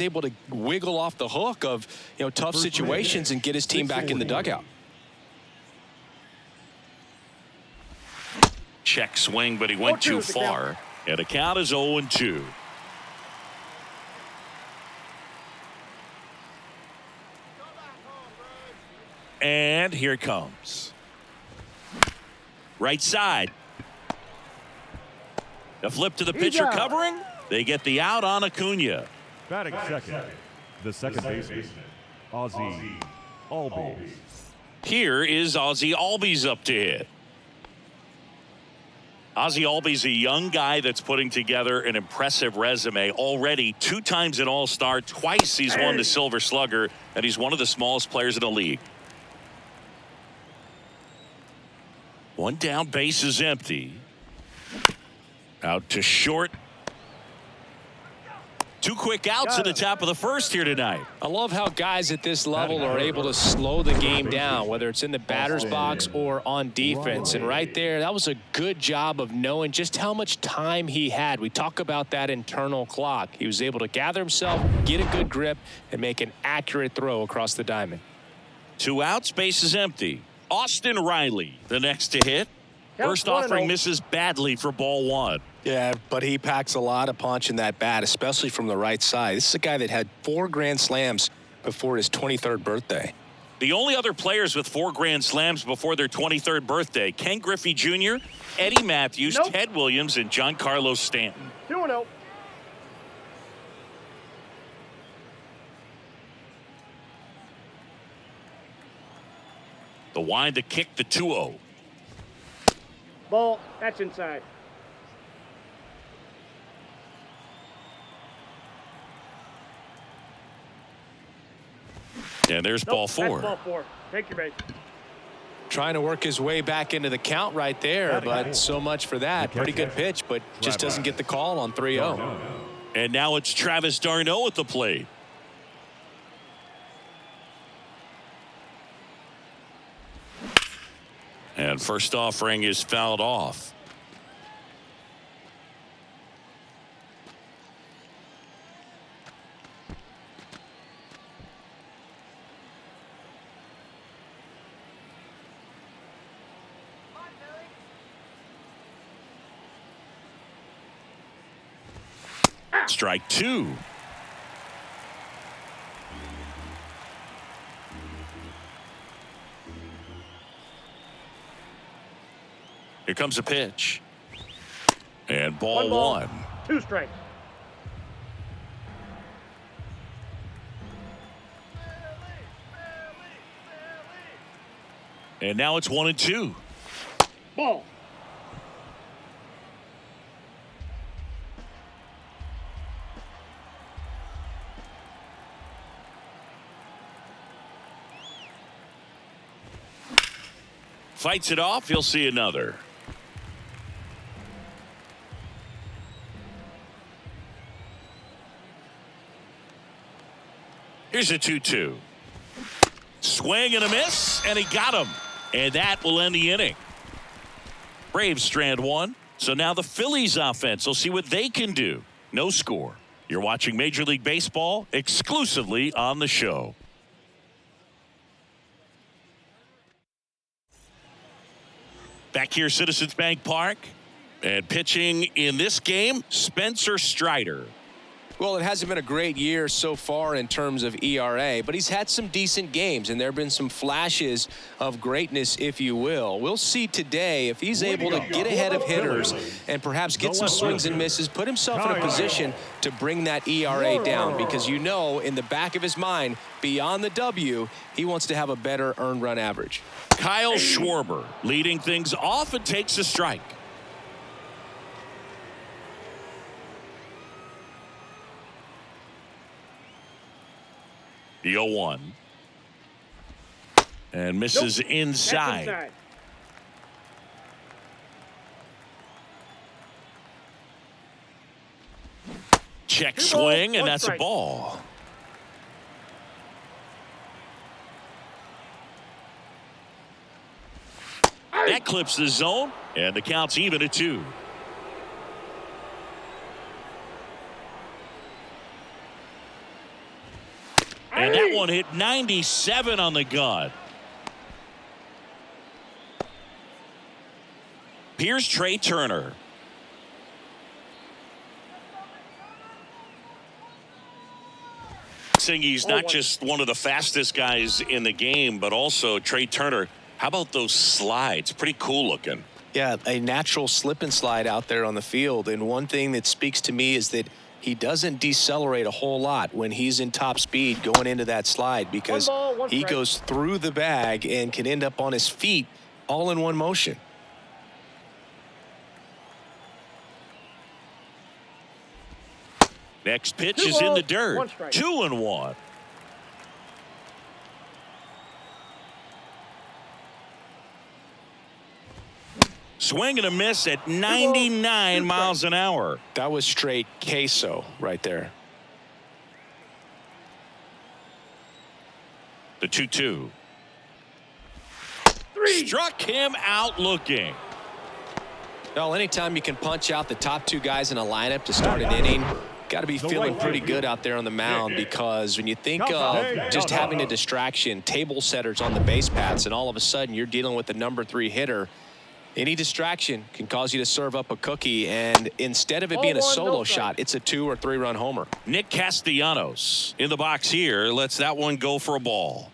able to wiggle off the hook of, tough situations and get his team back in the dugout. Check swing, but he went too far. And the count is 0-2. And here it comes. Right side. The flip to the pitcher covering. They get the out on Acuna. Batting second, the second baseman, Ozzie Albies. Here is Ozzie Albies up to hit. Ozzie Albies, a young guy that's putting together an impressive resume. Already 2 times an All-Star, twice he's won the Silver Slugger, and he's one of the smallest players in the league. One down, base is empty. Out to short. 2 quick outs at the top of the first here tonight. I love how guys at this level are able to slow the game down, whether it's in the batter's box or on defense. And right there, that was a good job of knowing just how much time he had. We talk about that internal clock. He was able to gather himself, get a good grip, and make an accurate throw across the diamond. 2 outs, base is empty. Austin Riley, the next to hit. First offering misses badly for ball 1. Yeah, but he packs a lot of punch in that bat, especially from the right side. This is a guy that had 4 grand slams before his 23rd birthday. The only other players with 4 grand slams before their 23rd birthday, Ken Griffey Jr., Eddie Matthews, Ted Williams, and Giancarlo Stanton. 2-0. The wind to kick the 2-0. Ball, that's inside. And there's ball 4. That's ball 4. Take your base. Trying to work his way back into the count right there, but so much for that. Pretty good pitch, but just doesn't get the call on 3-0. And now it's Travis d'Arnaud at the plate. And first offering is fouled off. Strike 2. Here comes a pitch. And ball 1. 2 strikes. And now it's 1-2. Ball. Fights it off. He'll see another. Here's a 2-2. Swing and a miss, and he got him. And that will end the inning. Braves strand 1. So now the Phillies offense will see what they can do. No score. You're watching Major League Baseball exclusively on the show. Back here, Citizens Bank Park. And pitching in this game, Spencer Strider. Well, it hasn't been a great year so far in terms of ERA, but he's had some decent games, and there have been some flashes of greatness, if you will. We'll see today if he's able to get ahead of hitters and perhaps get some swings and misses, put himself in a position to bring that ERA down, because in the back of his mind, beyond the W, he wants to have a better earned run average. Kyle Schwarber leading things off and takes a strike. The 0-1. And misses inside. Check swing, and that's a ball. That clips the zone, and the count's even at 2. And that one hit 97 on the gun. Here's Trey Turner. He's not just one of the fastest guys in the game, but also Trey Turner. How about those slides? Pretty cool looking. Yeah, a natural slip and slide out there on the field. And one thing that speaks to me is that he doesn't decelerate a whole lot when he's in top speed going into that slide, because he goes through the bag and can end up on his feet all in one motion. Next pitch is in the dirt. 2-1. Swing and a miss at 99 miles an hour. That was straight queso right there. The 2-2. Struck him out looking. Well, anytime you can punch out the top two guys in a lineup to start an inning, got to be feeling pretty good out there on the mound, because when you think of just having a distraction, table setters on the base paths, and all of a sudden you're dealing with the number 3 hitter, any distraction can cause you to serve up a cookie, and instead of it being a solo shot, it's a 2 or 3 run homer. Nick Castellanos in the box here lets that one go for a ball.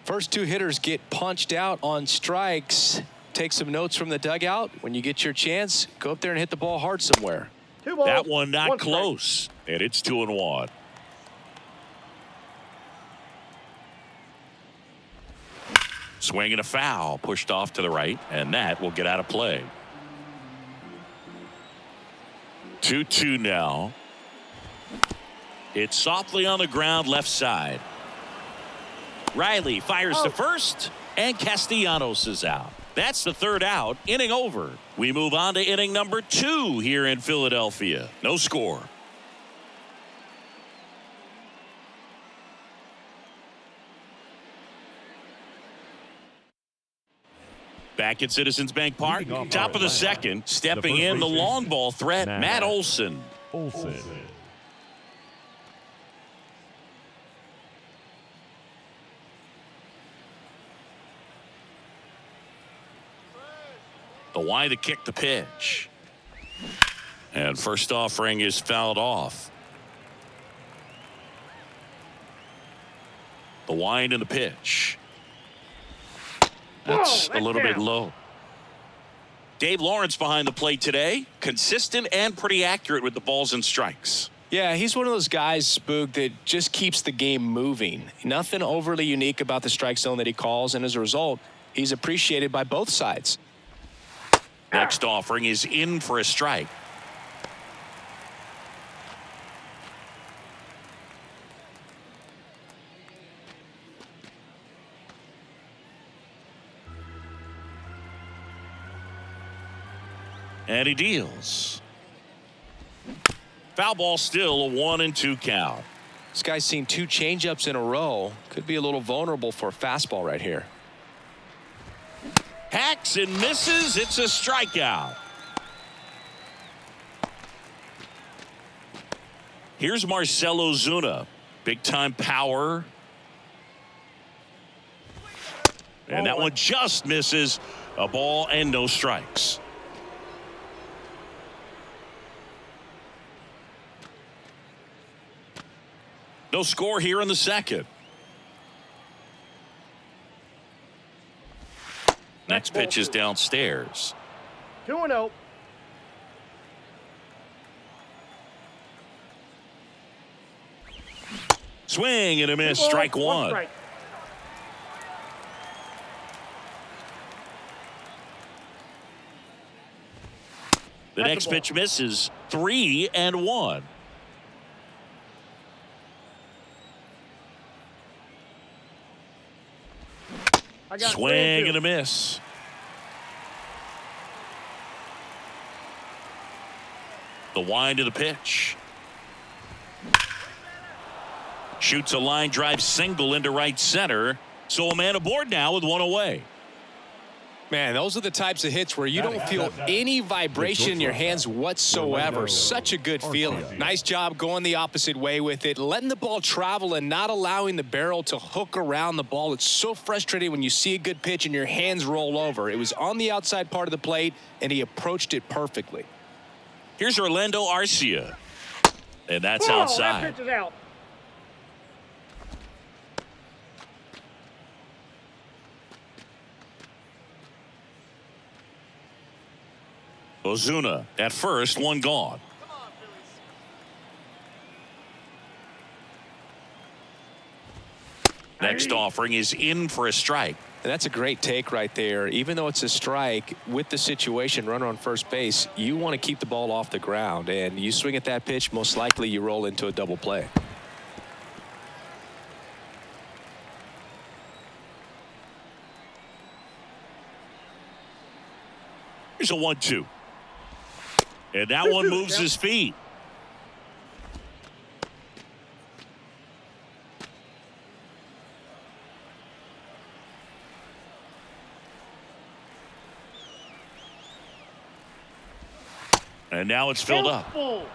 First 2 hitters get punched out on strikes. Take some notes from the dugout. When you get your chance, go up there and hit the ball hard somewhere. That one not close, and it's 2-1. Swing and a foul, pushed off to the right, and that will get out of play. 2-2 now. It's softly on the ground, left side. Riley fires to first, and Castellanos is out. That's the 3rd out, inning over. We move on to inning number 2 here in Philadelphia. No score. Back at Citizens Bank Park, top of the second, stepping in the long ball threat, Matt Olson. The wide to kick the pitch. And first offering is fouled off. The wind and the pitch. That's a little bit low. Dave Lawrence behind the plate today. Consistent and pretty accurate with the balls and strikes. Yeah, he's one of those guys, Boog, that just keeps the game moving. Nothing overly unique about the strike zone that he calls, and as a result, he's appreciated by both sides. Next offering is in for a strike. And he deals. Foul ball, still a 1-2 count. This guy's seen 2 changeups in a row. Could be a little vulnerable for a fastball right here. Hacks and misses. It's a strikeout. Here's Marcell Ozuna. Big time power. And that one just misses. A ball and no strikes. No score here in the second. Next pitch is downstairs. 2-0. Swing and a miss. Strike 1. The next pitch misses. 3-1. Swing and a miss. The wind of the pitch. Shoots a line drive single into right center. So a man aboard now with one away. Man, those are the types of hits where you don't feel any vibration in your hands whatsoever. Such a good feeling. Nice job going the opposite way with it, letting the ball travel and not allowing the barrel to hook around the ball. It's so frustrating when you see a good pitch and your hands roll over. It was on the outside part of the plate, and he approached it perfectly. Here's Orlando Arcia. And that's Ball, outside. that pitch is out. Ozuna at first, one gone. Next offering is in for a strike. And that's a great take right there. Even though it's a strike, with the situation, runner on first base, you want to keep the ball off the ground. And you swing at that pitch, most likely you roll into a double play. Here's a 1-2. And that one moves his feet. And now it's filled up. Full.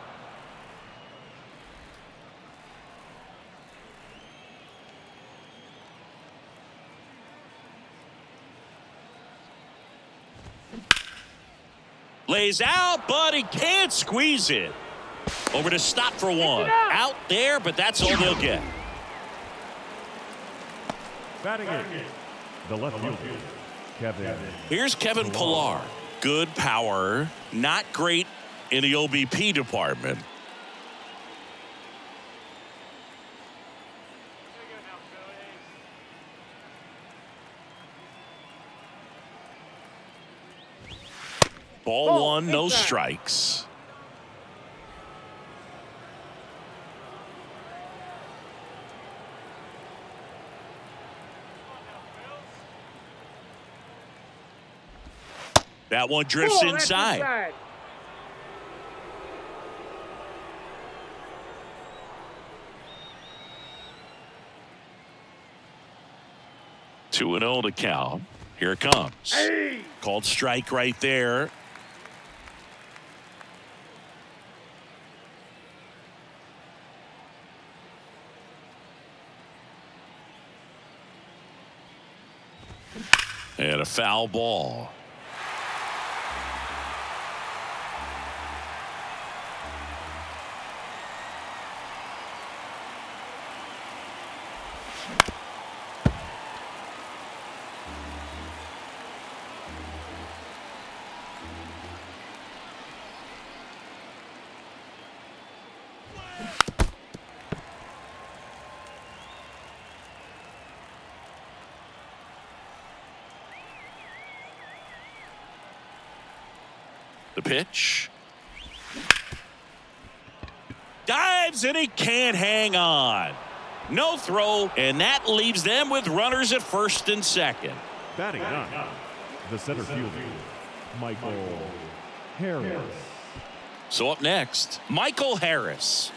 Lays out, but he can't squeeze it. Over to stop for one. Out there, but that's all they'll get. Batting it, the left fielder, Kevin. Here's Kevin Pillar. Good power, not great in the OBP department. Ball one, no strikes. That one drifts inside. 2-0 to count. Here it comes. Hey. Called strike right there. And a foul ball. The pitch. Dives and he can't hang on. No throw, and that leaves them with runners at first and second. Batting ninth, the center fielder, Michael Harris. So up next, Michael Harris.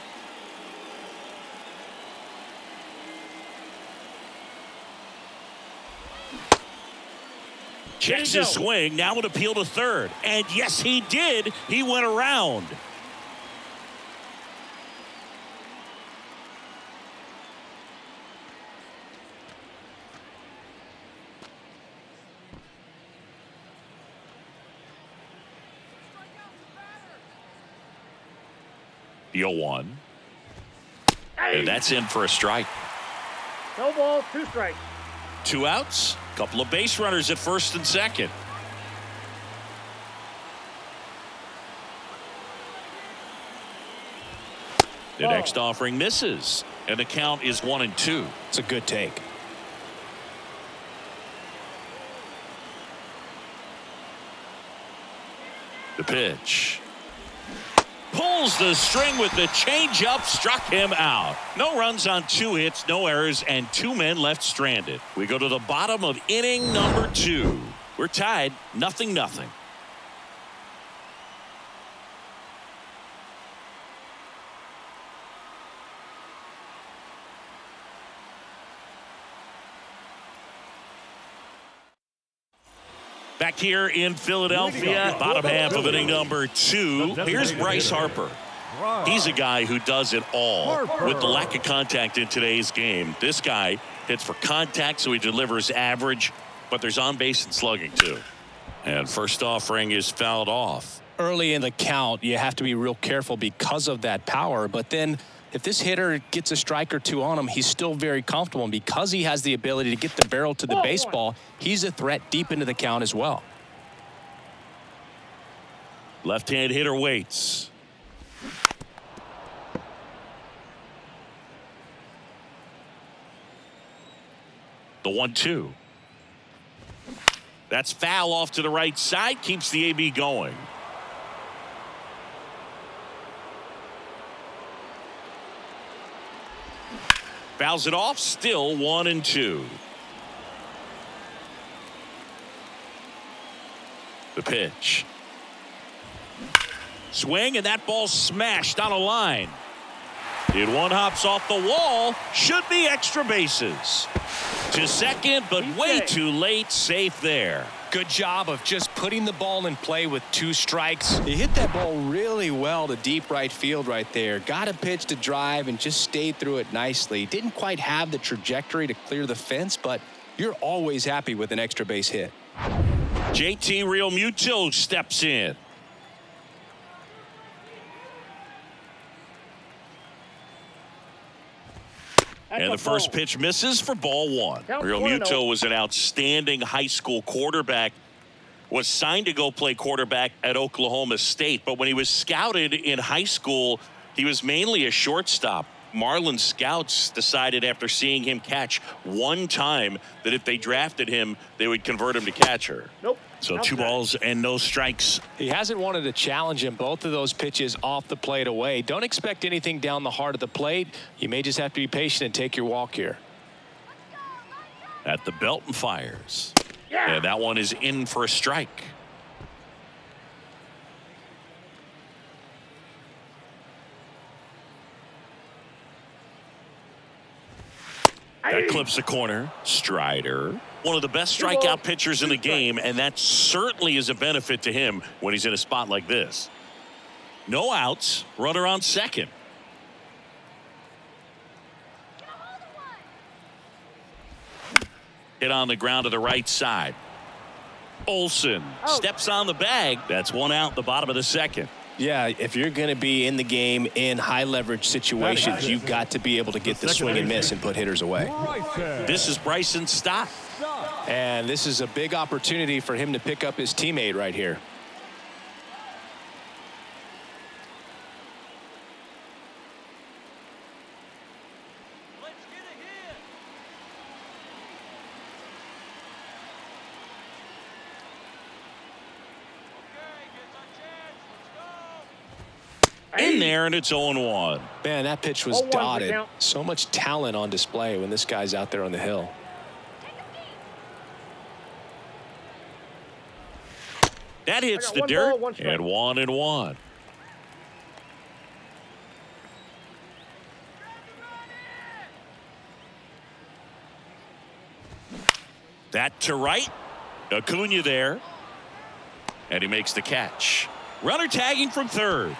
Checks his swing, now would appeal to third. And yes, he did. He went around. The 0-1. And that's in for a strike. No balls, 2 strikes. 2 outs. Couple of base runners at first and second. The next offering misses, and the count is 1-2. It's a good take. The pitch. Pulls the string with the changeup, struck him out. No runs on 2 hits, no errors, and 2 men left stranded. We go to the bottom of inning number 2. We're tied 0-0. Back here in Philadelphia, bottom half of inning number 2. Here's Bryce Harper. He's a guy who does it all. With the lack of contact in today's game, this guy hits for contact, so he delivers average, but there's on base and slugging too. And first offering is fouled off. Early in the count, you have to be real careful because of that power. But then if this hitter gets a strike or two on him, he's still very comfortable. And because he has the ability to get the barrel to the baseball, he's a threat deep into the count as well. Left-hand hitter waits. The 1-2. That's foul off to the right side. Keeps the AB going. Fouls it off. Still 1-2. The pitch. Swing, and that ball smashed on a line. It one hops off the wall. Should be extra bases. To second, but way too late. Safe there. Good job of just putting the ball in play with 2 strikes. He hit that ball really well to deep right field right there. Got a pitch to drive and just stayed through it nicely. Didn't quite have the trajectory to clear the fence, but you're always happy with an extra base hit. JT Realmuto steps in. And the first pitch misses for ball 1. Realmuto was an outstanding high school quarterback. Was signed to go play quarterback at Oklahoma State. But when he was scouted in high school, he was mainly a shortstop. Marlin scouts decided after seeing him catch one time that if they drafted him, they would convert him to catcher. Nope. So 2 balls and no strikes. He hasn't wanted to challenge him. Both of those pitches off the plate away. Don't expect anything down the heart of the plate. You may just have to be patient and take your walk here. At the belt and fires. Yeah. And that one is in for a strike. That clips the corner. Strider. One of the best strikeout pitchers in the game, and that certainly is a benefit to him when he's in a spot like this. No outs. Runner on second. Hit on the ground to the right side. Olsen steps on the bag. That's 1 out, the bottom of the second. Yeah, if you're going to be in the game in high leverage situations, you've got to be able to get the swing and miss and put hitters away. This is Bryson Stott. And this is a big opportunity for him to pick up his teammate right here. In there, and it's 0-1. Man, that pitch was dotted. So much talent on display when this guy's out there on the hill. That hits the dirt, and 1-1. That to right. Acuna there. And he makes the catch. Runner tagging from third.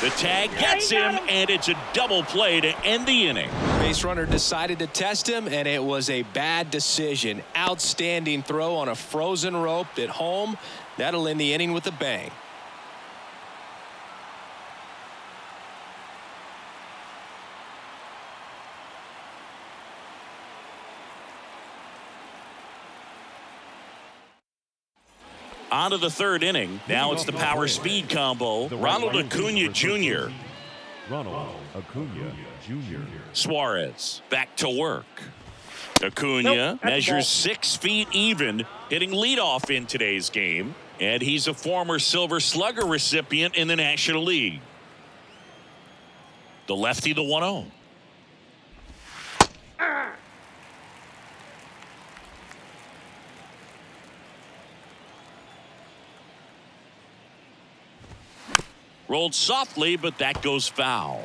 The tag gets him, and it's a double play to end the inning. Base runner decided to test him, and it was a bad decision. Outstanding throw on a frozen rope at home. That'll end the inning with a bang. On to the third inning. Now it's the power speed combo. Ronald Acuna Jr. Ronald Acuna Jr. Suarez back to work. Acuna measures 6 feet even, hitting leadoff in today's game. And he's a former Silver Slugger recipient in the National League. The lefty, the 1-0. Rolled softly, but that goes foul.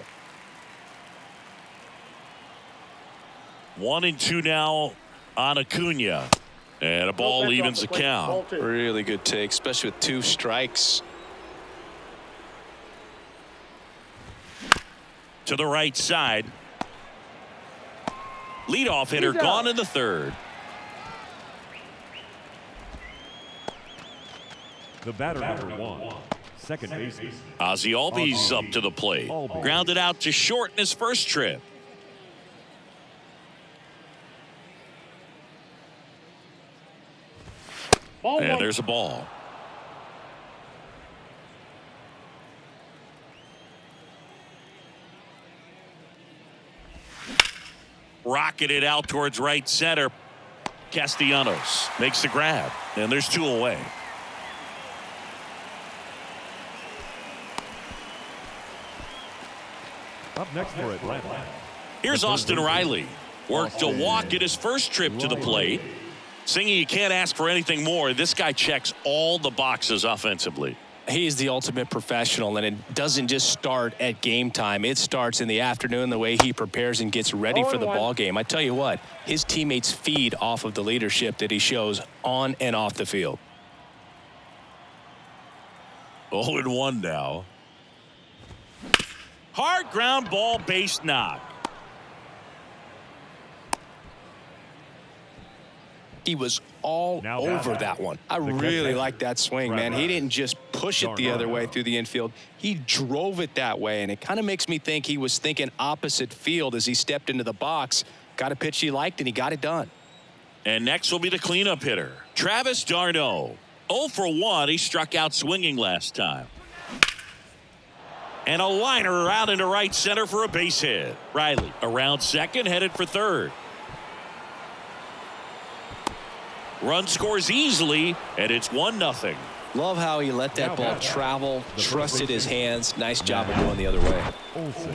1-2 now on Acuna. And a ball evens the count. Really good take, especially with 2 strikes. To the right side. Leadoff hitter gone in the 3rd. The batter number 1, second baseman. Ozzie Albies up to the plate. Grounded out to short in his first trip. And there's a ball. Rocketed out towards right center. Castellanos makes the grab. And there's 2 away. Up next for Atlanta. Here's Austin Riley. Worked a walk at his first trip to the plate. Singing, you can't ask for anything more. This guy checks all the boxes offensively. He's the ultimate professional, and it doesn't just start at game time. It starts in the afternoon, the way he prepares and gets ready for the ball game. I tell you what, his teammates feed off of the leadership that he shows on and off the field. 0-1 now. Hard ground ball, base knock. He was all over that one. I really like that swing, man. He didn't just push it the other way through the infield. He drove it that way, and it kind of makes me think he was thinking opposite field as he stepped into the box. Got a pitch he liked, and he got it done. And next will be the cleanup hitter, Travis d'Arnaud. 0 for 1. He struck out swinging last time. And a liner out into right center for a base hit. Riley around second, headed for third. Run scores easily, and it's 1-0. Love how he let that ball travel, trusted his hands. Nice job of going the other way. Olsen.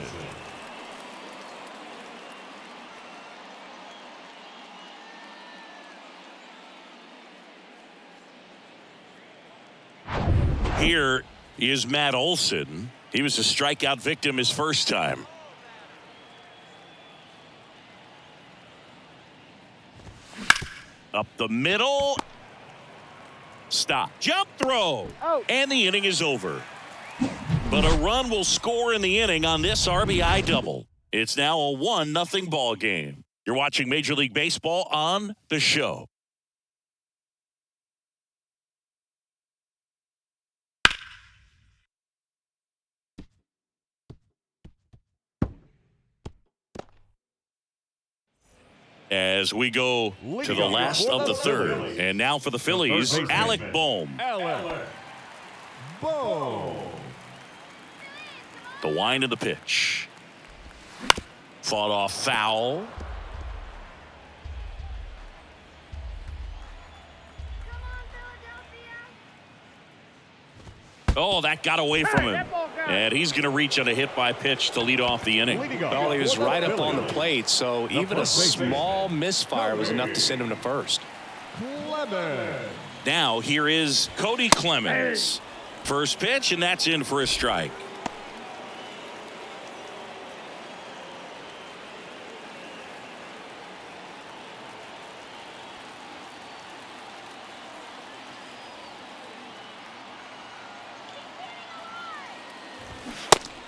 Here is Matt Olson. He was a strikeout victim his first time. Up the middle. Stop. Jump throw. And the inning is over. But a run will score in the inning on this RBI double. It's now a 1-0 ball game. You're watching Major League Baseball on The Show. As we go to the last of the 3rd. And now for the Phillies, Alec Bohm. The wind of the pitch. Fought off foul. Oh, that got away from him. And he's going to reach on a hit by pitch to lead off the inning. Well, he was right up on the plate, so even a small misfire was enough to send him to first. Now here is Cody Clemens. First pitch, and that's in for a strike.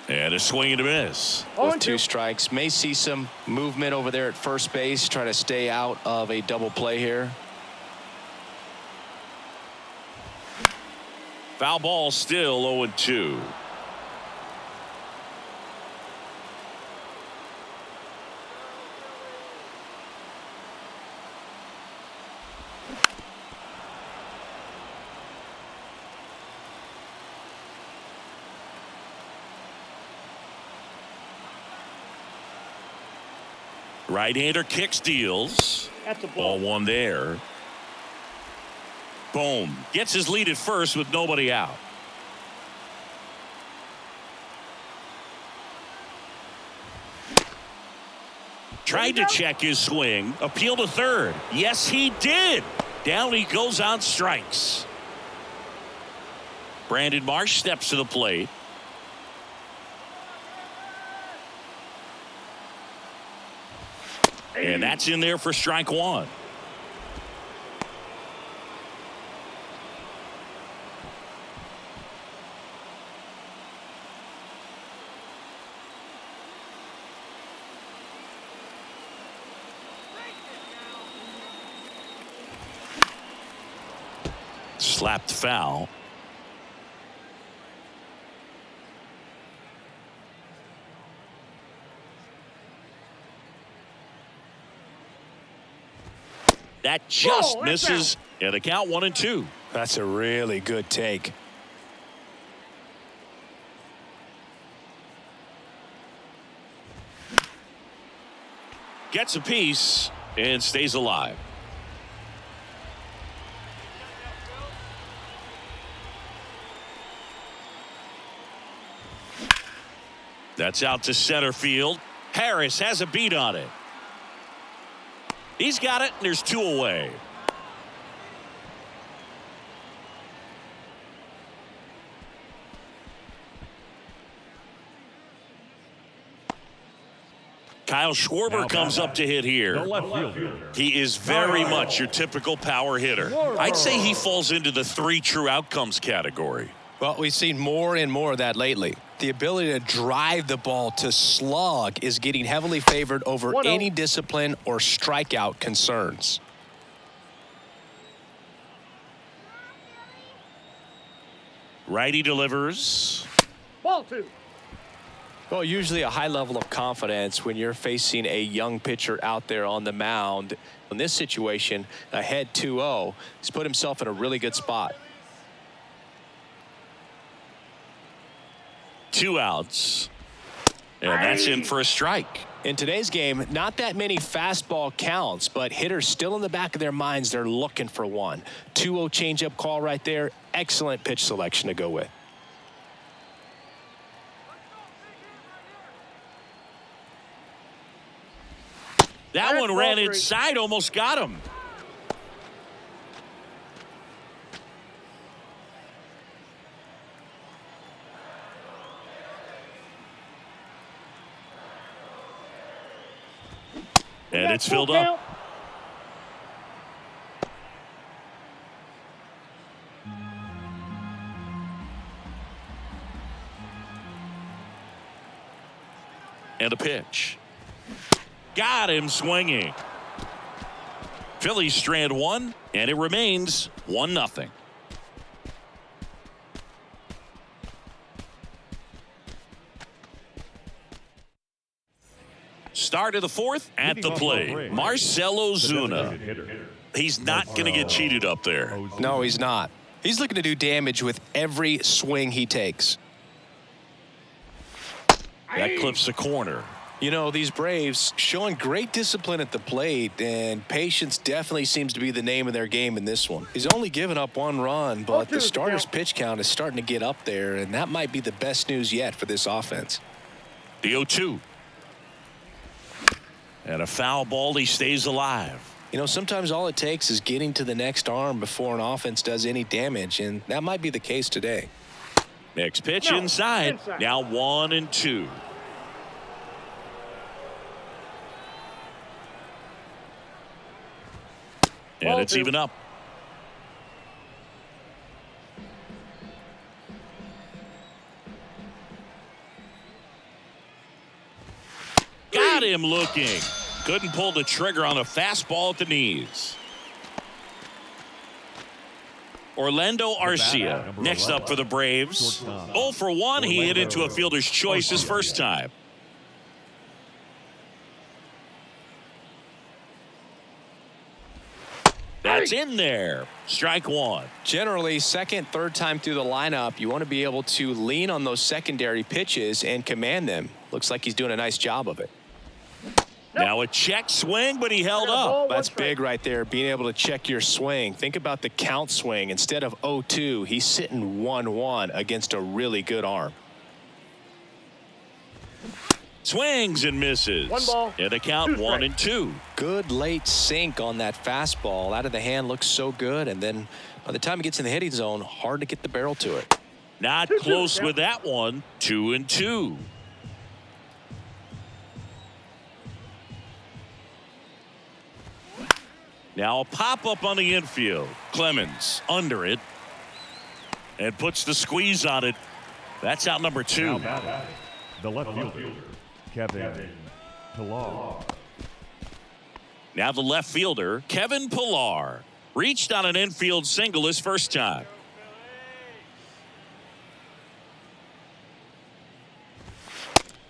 And a swing and a miss. With 2 strikes. May see some movement over there at first base. Try to stay out of a double play here. Foul ball, still 0-2. Right-hander kicks, deals. That's a ball. Ball 1 there. Boom. Gets his lead at first with nobody out. Tried to check his swing. Appeal to third. Yes, he did. Down he goes on strikes. Brandon Marsh steps to the plate. And that's in there for strike 1. Slapped foul. That just misses, and the count 1-2. That's a really good take. Gets a piece and stays alive. That's out to center field. Harris has a beat on it. He's got it, and there's 2 away. Kyle Schwarber comes up to hit here. The left fielder. He is very much your typical power hitter. I'd say he falls into the 3 true outcomes category. Well, we've seen more and more of that lately. The ability to drive the ball to slug is getting heavily favored over any discipline or strikeout concerns. Righty delivers. Ball 2. Well, usually a high level of confidence when you're facing a young pitcher out there on the mound. In this situation, ahead 2-0, he's put himself in a really good spot. 2 outs. And that's in for a strike. In today's game, not that many fastball counts, but hitters still in the back of their minds, they're looking for one. 2-0 changeup call right there. Excellent pitch selection to go with. That one ran inside, almost got him. And it's filled up. And a pitch. Got him swinging. Phillies strand 1, and it remains 1-0. Start of the 4th at the plate. Marcell Ozuna. He's not going to get cheated up there. No, he's not. He's looking to do damage with every swing he takes. That clips the corner. You know, these Braves showing great discipline at the plate, and patience definitely seems to be the name of their game in this one. He's only given up 1 run, but the starter's pitch count is starting to get up there, and that might be the best news yet for this offense. The 0-2. And a foul ball, he stays alive. You know, sometimes all it takes is getting to the next arm before an offense does any damage, and that might be the case today. Next pitch inside. Now 1-2. And it's even up. Got him looking. Couldn't pull the trigger on a fastball at the knees. Orlando Arcia next up for the Braves. 0 for 1. He hit into a fielder's choice his first time. That's in there. Strike 1. Generally, second, third time through the lineup, you want to be able to lean on those secondary pitches and command them. Looks like he's doing a nice job of it. Now a check swing, but he held up. That's big right there, being able to check your swing. Think about the count swing. Instead of 0-2, he's sitting 1-1 against a really good arm. Swings and misses. 1 ball. And the count 1-2. Good late sink on that fastball. Out of the hand looks so good, and then by the time it gets in the hitting zone, hard to get the barrel to it. Not close with that one. 2-2. Now a pop-up on the infield. Clemens under it. And puts the squeeze on it. That's out number 2. The left fielder, Kevin Pillar. Now the left fielder, Kevin Pillar. Reached on an infield single his first time.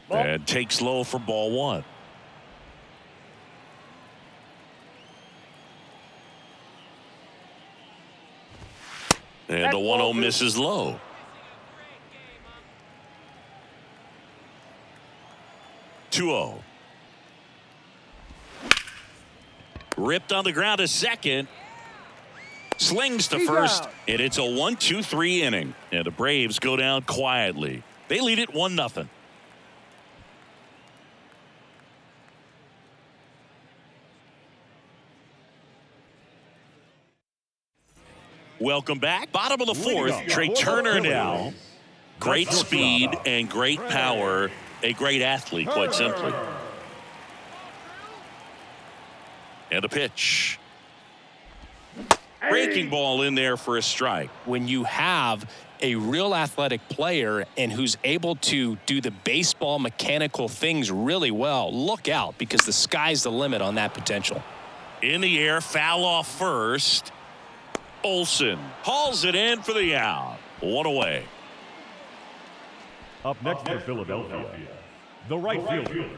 Ball. And takes low for ball one. And Next the ball 1-0 misses low. Two-0. Ripped on the ground to second. Slings to He's first. out. And it's a 1-2-3 inning. And the Braves go down quietly. They lead it 1-0. Welcome back. Bottom of the fourth. Trey Turner now. Great speed and great power. A great athlete, quite simply. And a pitch. Breaking ball in there for a strike. When you have a real athletic player and who's able to do the baseball mechanical things really well, look out, because the sky's the limit on that potential. In the air, foul off first. Olsen hauls it in for the out. One away. Up next for Philadelphia, the right fielder,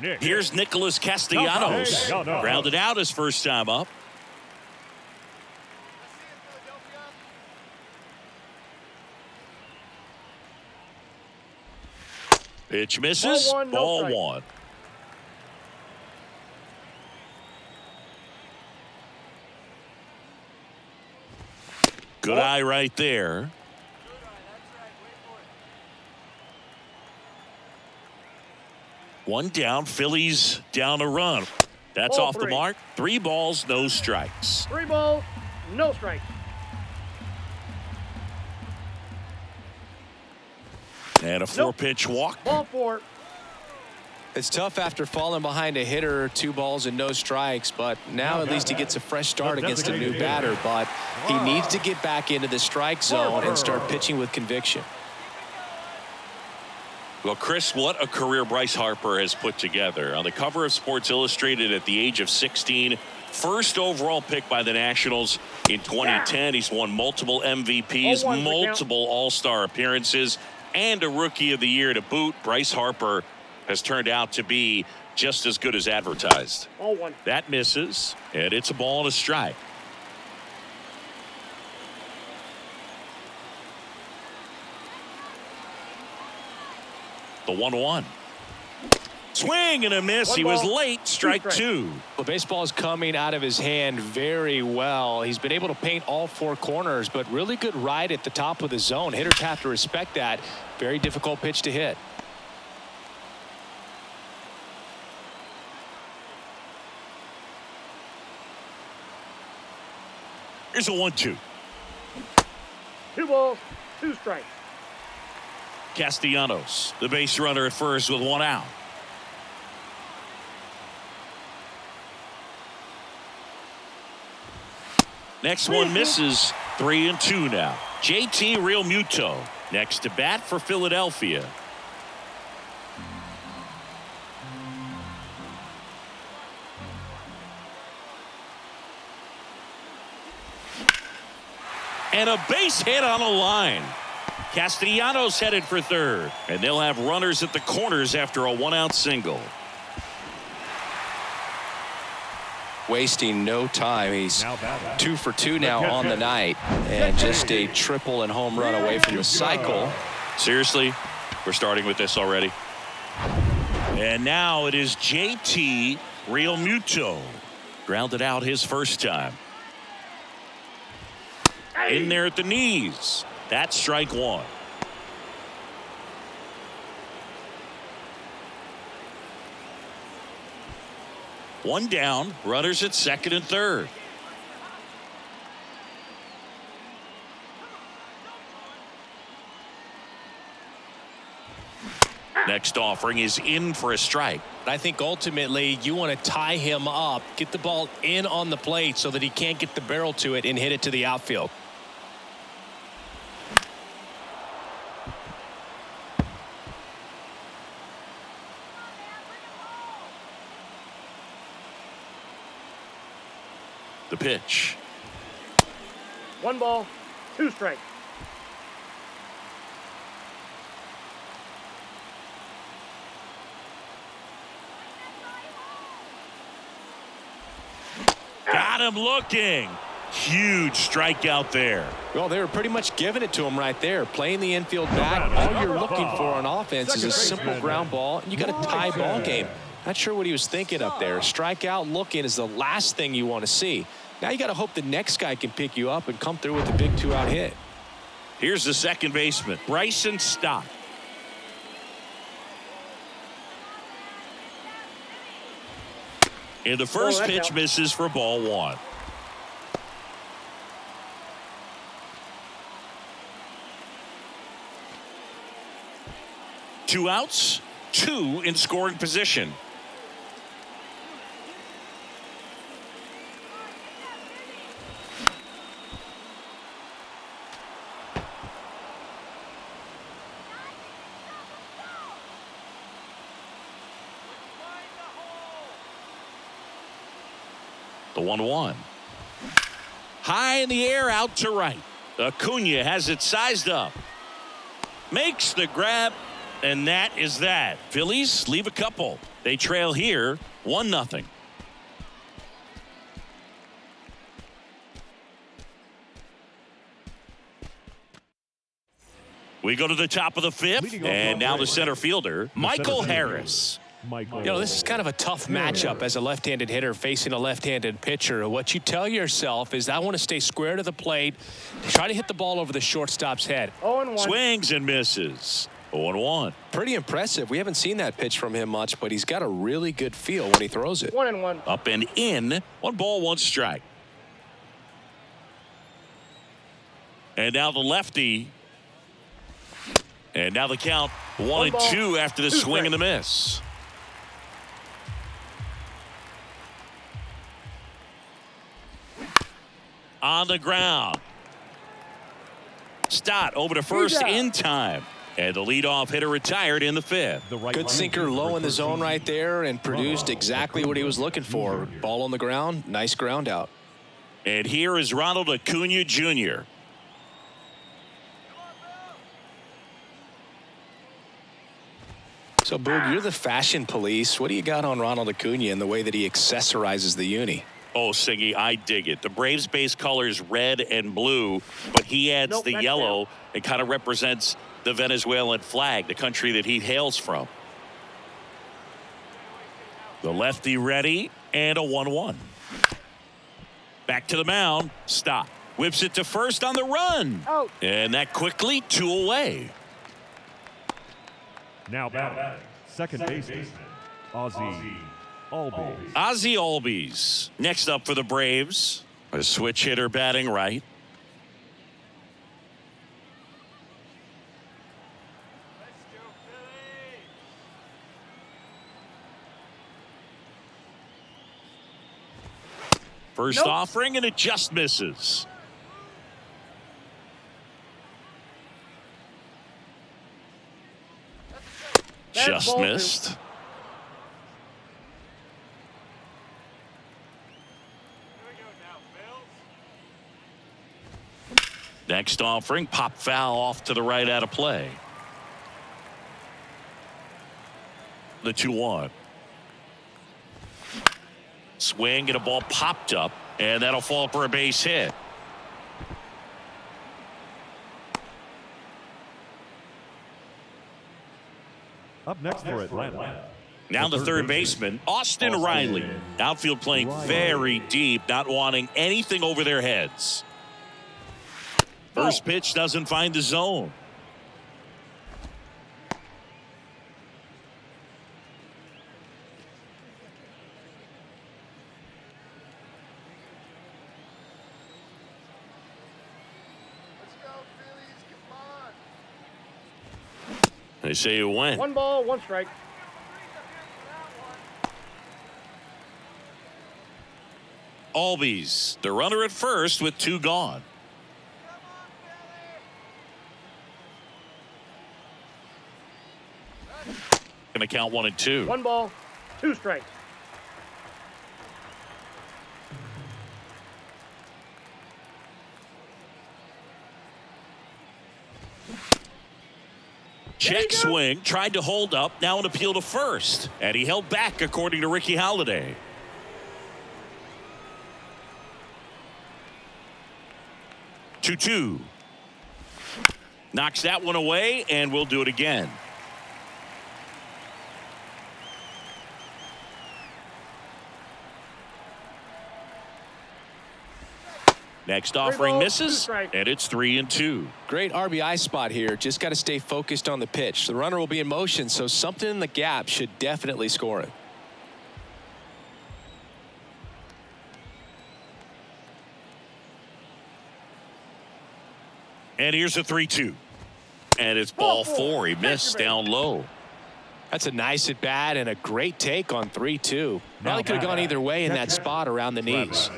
Nick. Here's Nicholas Castellanos. Grounded out his first time up. Pitch misses. Ball one, no Ball strike. one. Good eye right there. One down. Phillies down a run. That's Ball off the three. mark. 3 balls, no strikes. 3 balls, no strikes. And a 4-pitch walk. Ball 4. It's tough after falling behind a hitter, 2 balls and no strikes, but now at least he gets a fresh start against a new batter. But he needs to get back into the strike zone and start pitching with conviction. Well, Chris, what a career Bryce Harper has put together. On the cover of Sports Illustrated at the age of 16, first overall pick by the Nationals in 2010. He's won multiple MVPs, 0-1 multiple All-Star appearances, and a Rookie of the Year to boot. Bryce Harper has turned out to be just as good as advertised. Ball 1. That misses, and it's a ball and a strike. The 1-1. Swing and a miss. One He was ball, late. Strike 2 strikes. 2. The baseball is coming out of his hand very well. He's been able to paint all 4 corners, but really good ride at the top of the zone. Hitters have to respect that. Very difficult pitch to hit. Here's a 1-2. 2 balls, 2 strikes. Castellanos, the base runner at first with 1 out. Next one misses. 3-2 now. JT Realmuto next to bat for Philadelphia. And a base hit on a line. Castellanos headed for third, and they'll have runners at the corners after a 1-out single. Wasting no time. He's Now batting. 2 for 2 now on the night, and just a triple and home run away from the cycle. Seriously, we're starting with this already. And now it is JT Realmuto. Grounded out his first time. In there at the knees. That's strike 1. One down, runners at second and third. Next offering is in for a strike. I think ultimately you want to tie him up, get the ball in on the plate so that he can't get the barrel to it and hit it to the outfield. The pitch. 1 ball, 2 strikes. Got him looking. Huge strikeout there. Well, they were pretty much giving it to him right there. Playing the infield back. All you're looking for on offense is a simple ground ball. And you got a tie ball game. Not sure what he was thinking up there. Strikeout looking is the last thing you want to see. Now you got to hope the next guy can pick you up and come through with a big 2-out hit. Here's the second baseman, Bryson Stott. And the first pitch misses for ball 1. Two outs, 2 in scoring position. The 1-1. High in the air, out to right. Acuna has it sized up. Makes the grab, and that is that. Phillies leave a couple. They trail here 1-0. We go to the top of the 5th, and now the center fielder, Michael Harris. You know, this is kind of a tough matchup as a left-handed hitter facing a left-handed pitcher. What you tell yourself is, I want to stay square to the plate, try to hit the ball over the shortstop's head. 0-1. Swings and misses. 0-1. Pretty impressive. We haven't seen that pitch from him much, but he's got a really good feel when he throws it. 1-1. Up and in. 1 ball, 1 strike. And now the lefty. And now the count 1-2 after the swing and the miss. On the ground. Stott over to first in time. And the leadoff hitter retired in the 5th. Good sinker low in the zone right there and produced exactly what he was looking for. Ball on the ground, nice ground out. And here is Ronald Acuna Jr. So, Boog, you're the fashion police. What do you got on Ronald Acuna and the way that he accessorizes the uni? Oh, Singy, I dig it. The Braves base colors red and blue, but he adds the yellow. It kind of represents the Venezuelan flag, the country that he hails from. The lefty ready, and a 1-1. Back to the mound. Stop. Whips it to first on the run. Out. And that quickly 2 away. Now batting, second baseman, Ozzie Albies. Ozzie Albies next up for the Braves. A switch hitter batting right. First offering, and it just misses. Just missed. Next offering, pop foul off to the right out of play. The 2-1. Swing and a ball popped up, and that'll fall for a base hit. Up next for Atlanta. Now the third baseman, Austin Riley. Outfield playing very deep, not wanting anything over their heads. First pitch doesn't find the zone. They say you win. 1 ball, 1 strike. Albies, the runner at first with 2 gone. Going to count 1 and 2. 1 ball, 2 strikes. Check swing, tried to hold up, now an appeal to first. And he held back, according to Ricky Halladay. Two. Knocks that one away, and we'll do it again. Next offering misses, and it's 3-2. Great RBI spot here. Just got to stay focused on the pitch. The runner will be in motion, so something in the gap should definitely score it. And here's a 3-2. And it's ball four. He missed down low. That's a nice at bat and a great take on 3-2. Probably could have gone either way in that spot around the knees.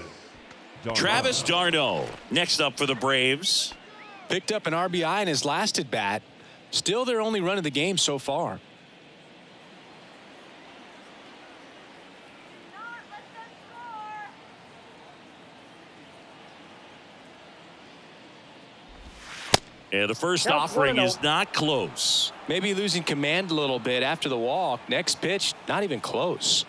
Travis d'Arnaud next up for the Braves. Picked up an RBI in his last at bat. Still their only run of the game so far. And the first offering is not close. Maybe losing command a little bit after the walk. Next pitch, not even close.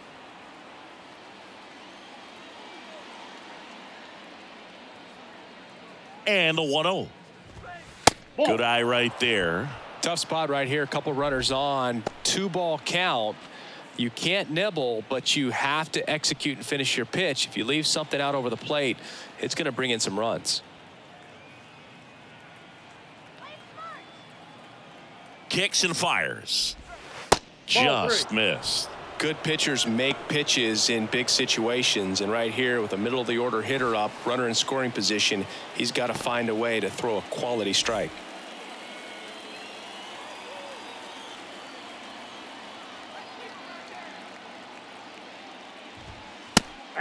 And the 1-0. Good eye right there. Tough spot right here. A couple runners on. 2-ball count. You can't nibble, but you have to execute and finish your pitch. If you leave something out over the plate, it's going to bring in some runs. Kicks and fires. Just missed. Good pitchers make pitches in big situations, and right here with a middle of the order hitter up, runner in scoring position, he's got to find a way to throw a quality strike.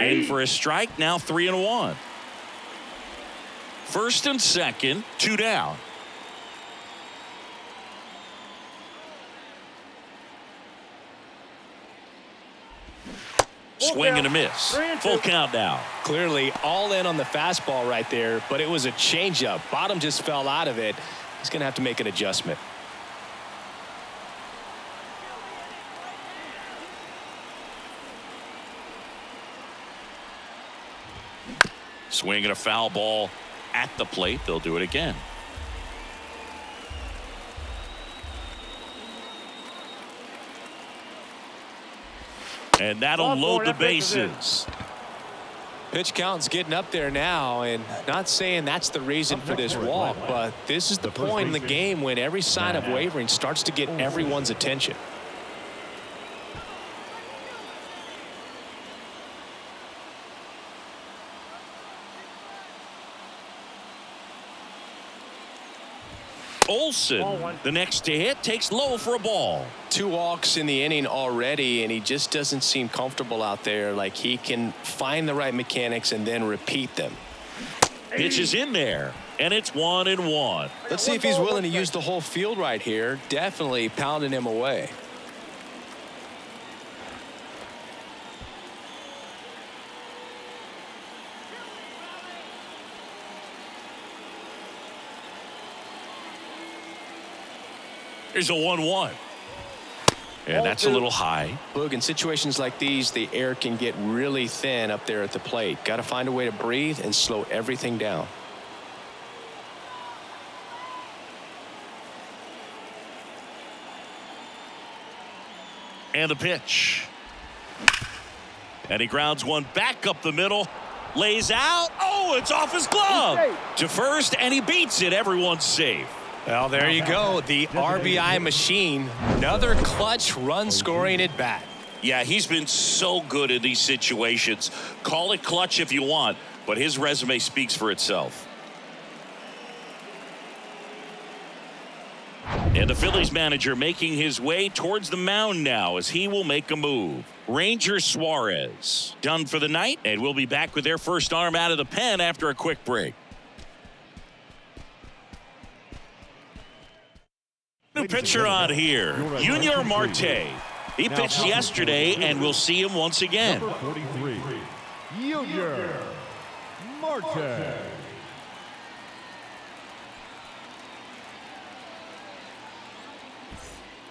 In for a strike, now 3-1. First and second, 2 down. Swing and a miss. Full count now. Clearly all in on the fastball right there, but it was a changeup. Bottom just fell out of it. He's going to have to make an adjustment. Swing and a foul ball at the plate. They'll do it again. And that'll load the bases. Pitch count's getting up there now, and not saying that's the reason for this walk, but this is the point in the game when every sign of wavering starts to get everyone's attention. Olsen, the next to hit, takes low for a ball. 2 walks in the inning already, and he just doesn't seem comfortable out there. Like he can find the right mechanics and then repeat them. Pitch is in there, and it's 1-1. Let's see if he's willing to use the whole field right here. Definitely pounding him away. Here's a 1-1. And that's a little high. Look, in situations like these, the air can get really thin up there at the plate. Got to find a way to breathe and slow everything down. And the pitch. And he grounds one back up the middle. Lays out. Oh, it's off his glove. To first, and he beats it. Everyone's safe. Well, there you go. The RBI machine. Another clutch run scoring at bat. Yeah, he's been so good in these situations. Call it clutch if you want, but his resume speaks for itself. And the Phillies manager making his way towards the mound now as he will make a move. Ranger Suarez done for the night, and we'll be back with their first arm out of the pen after a quick break. New pitcher on here, Junior Marte. He pitched yesterday, and we'll see him once again. Number 43, Junior Marte.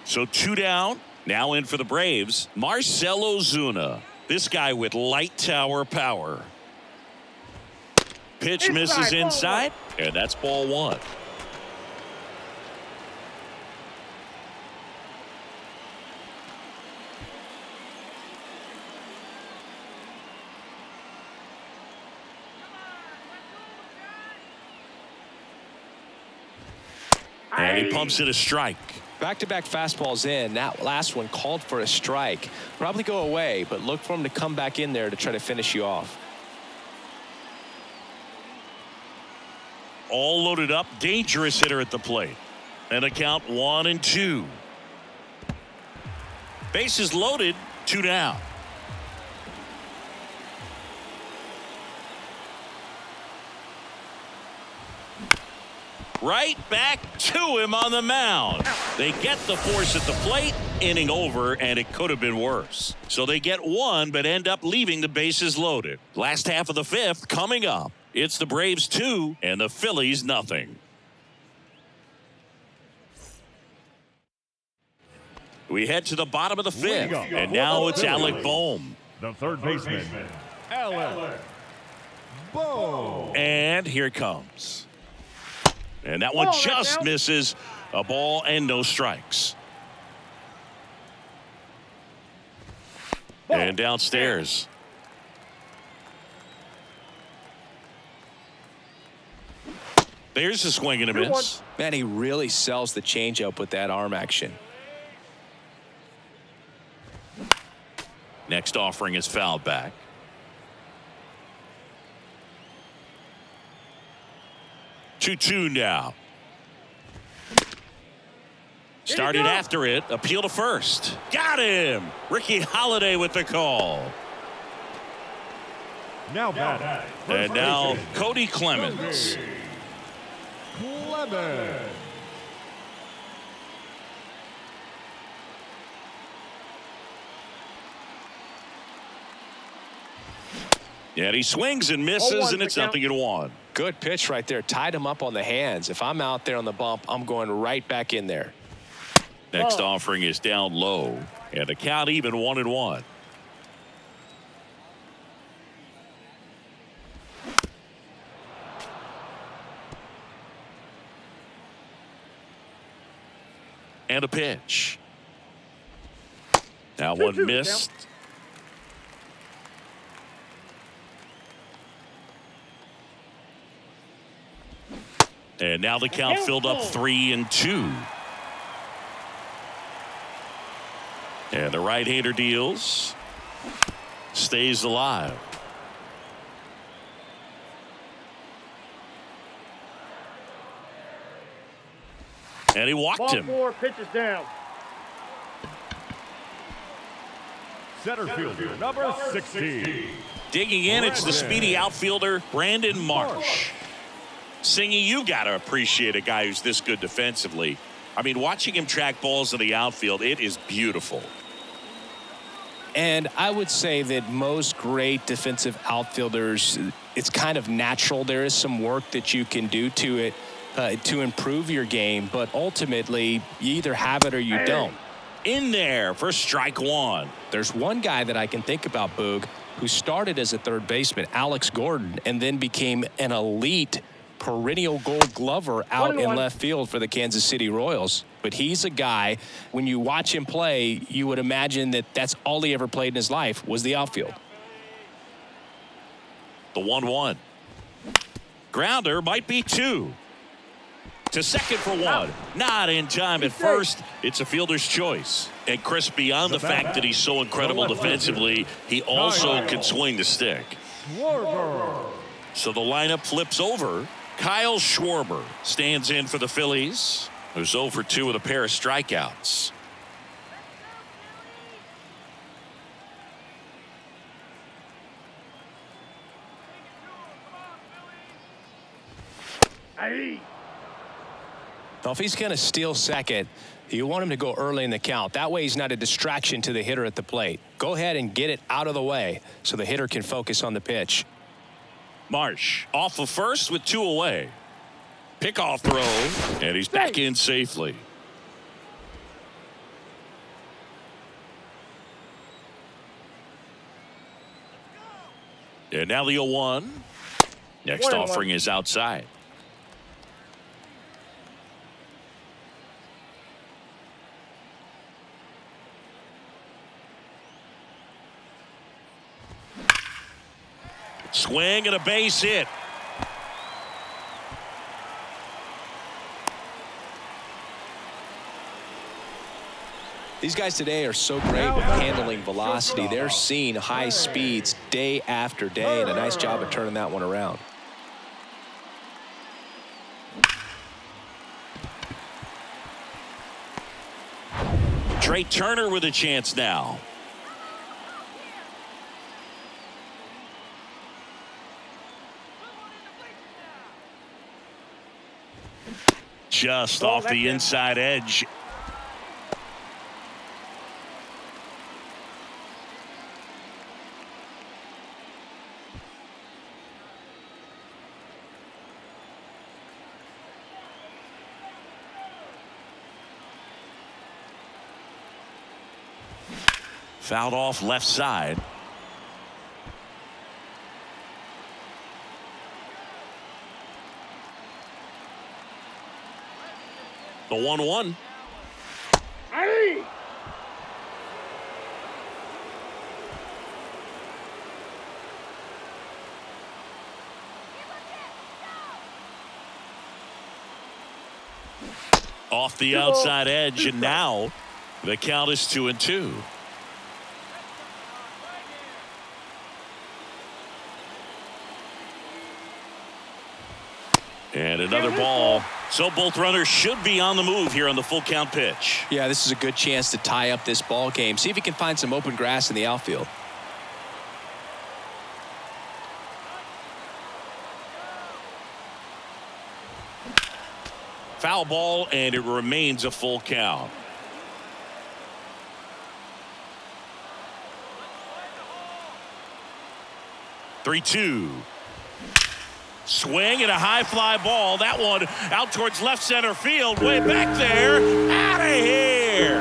So 2 down. Now in for the Braves, Marcell Ozuna. This guy with light tower power. Pitch misses inside, and that's ball 1. And he pumps it a strike. Back-to-back fastballs in. That last one called for a strike. Probably go away, but look for him to come back in there to try to finish you off. All loaded up, dangerous hitter at the plate. And a count 1-2. Bases loaded, 2 down. Right back to him on the mound. They get the force at the plate, inning over, and it could have been worse. So they get 1, but end up leaving the bases loaded. Last half of the 5th coming up. It's the Braves 2 and the Phillies nothing. We head to the bottom of the 5th, and now it's Alec Bohm. The third baseman, Alec Bohm. And here it comes. And that one just misses. A ball and no strikes. And downstairs. There's a swing and a miss. Man, he really sells the changeup with that arm action. Next offering is fouled back. Two now. Started after it. Appeal to first. Got him. Ricky Holiday with the call. Now batting. And now Cody Clemens. Clemens. And he swings and misses, and it's 0-1. Good pitch right there. Tied him up on the hands. If I'm out there on the bump, I'm going right back in there. Next offering is down low, and the count even 1-1. And a pitch. Now one missed. And now the count filled up 3-2. And the right-hander deals. Stays alive. And he walked him. 4 pitches down. Center fielder, number 16. Digging in, it's the speedy outfielder, Brandon Marsh. Singy, you got to appreciate a guy who's this good defensively. I mean, watching him track balls in the outfield, it is beautiful. And I would say that most great defensive outfielders, it's kind of natural. There is some work that you can do to it to improve your game, but ultimately you either have it or you don't. In there for strike 1. There's one guy that I can think about, Boog, who started as a third baseman, Alex Gordon, and then became an elite perennial Gold Glover out in left field for the Kansas City Royals. But he's a guy, when you watch him play, you would imagine that that's all he ever played in his life was the outfield. The 1-1. Grounder might be 2. To second for 1. Not in time at first. It's a fielder's choice. And Chris, beyond the fact that he's so incredible defensively, he also can swing the stick. So the lineup flips over. Kyle Schwarber stands in for the Phillies, who's 0 for 2 with a pair of strikeouts. Now, if he's going to steal second, you want him to go early in the count. That way he's not a distraction to the hitter at the plate. Go ahead and get it out of the way so the hitter can focus on the pitch. Marsh off of first with 2 away. Pickoff throw, and he's back in safely. And now the 0-1. Next 1-1. offering is outside. Swing and a base hit. These guys today are so great with handling velocity. They're seeing high speeds day after day, and a nice job of turning that one around. Trey Turner with a chance now. Just off the inside edge. Fouled off left side. The 1-1. Hey! Off the outside edge, and now the count is 2-2. And another ball. So both runners should be on the move here on the full count pitch. Yeah, this is a good chance to tie up this ball game. See if he can find some open grass in the outfield. Foul ball, and it remains a full count. Three-two. Swing and a high fly ball. That one out towards left center field. Way back there. Out of here.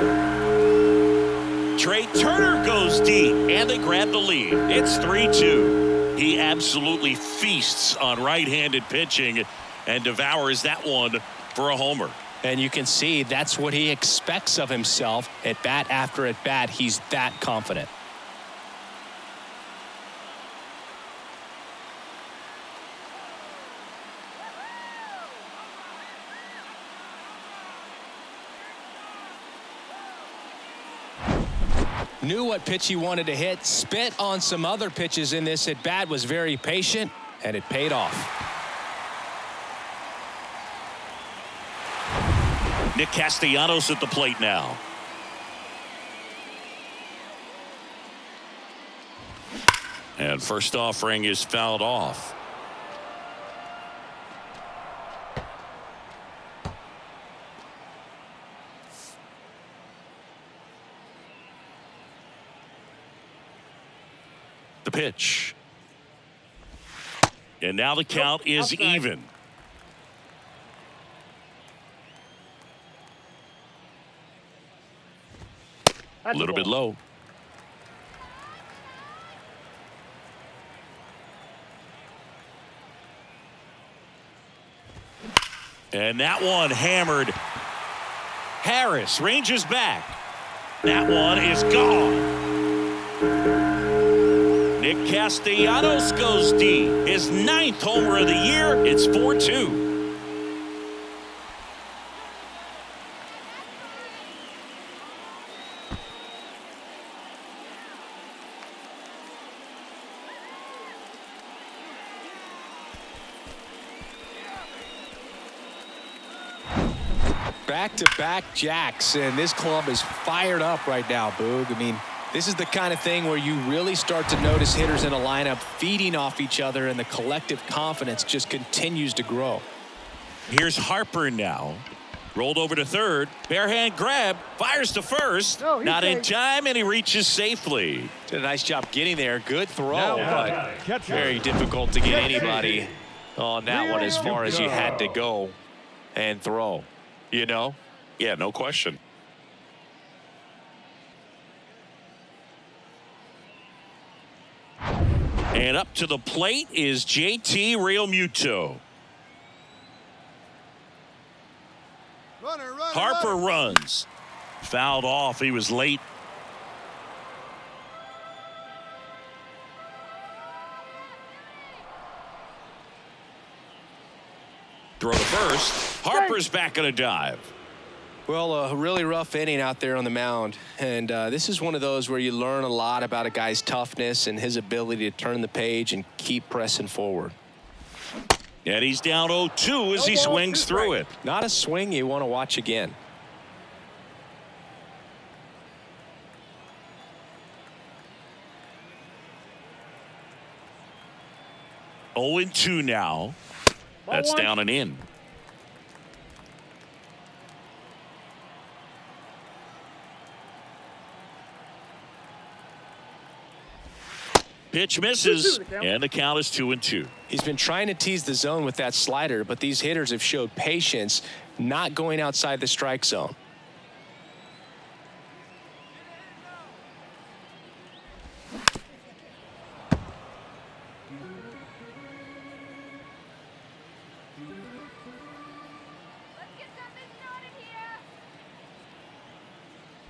Trey Turner goes deep, and they grab the lead. It's 3-2. He absolutely feasts on right-handed pitching and devours that one for a homer. And you can see that's what he expects of himself at bat after at bat. He's that confident. Knew what pitch he wanted to hit, spit on some other pitches in this at bat, was very patient, and it paid off. Nick Castellanos at the plate now. And first offering is fouled off. The pitch. And now the count is even. A little bit low. And that one hammered. Harris ranges back. That one is gone. Nick Castellanos goes deep. His 9th homer of the year. It's 4-2. Back-to-back jacks, and this club is fired up right now, Boog. I mean, this is the kind of thing where you really start to notice hitters in a lineup feeding off each other, and the collective confidence just continues to grow. Here's Harper now. Rolled over to third. Bare hand grab. Fires to first. No, Not in time, and he reaches safely. Did a nice job getting there. Good throw, but catcher. very difficult to get anybody on that one as far as you had to go and throw. You know? Yeah, no question. And up to the plate is JT Realmuto. Harper runs. Fouled off. He was late. Throw to first. Harper's back in a dive. Well, a really rough inning out there on the mound. And this is one of those where you learn a lot about a guy's toughness and his ability to turn the page and keep pressing forward. And he's down 0-2 as he swings through it. Not a swing you want to watch again. Oh, 0-2 now. That's down and in. Pitch misses, and the count is 2-2. He's been trying to tease the zone with that slider, but these hitters have showed patience, not going outside the strike zone.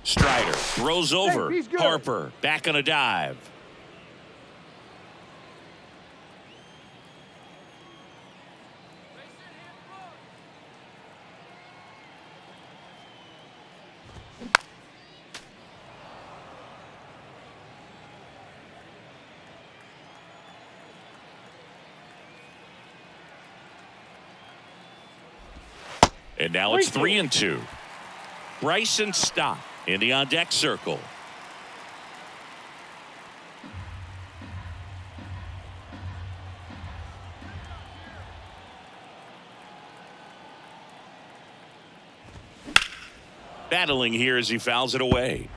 Strider throws over. Harper back on a dive. And now it's 3-2. Bryson Stott in the on-deck circle. Battling here as he fouls it away.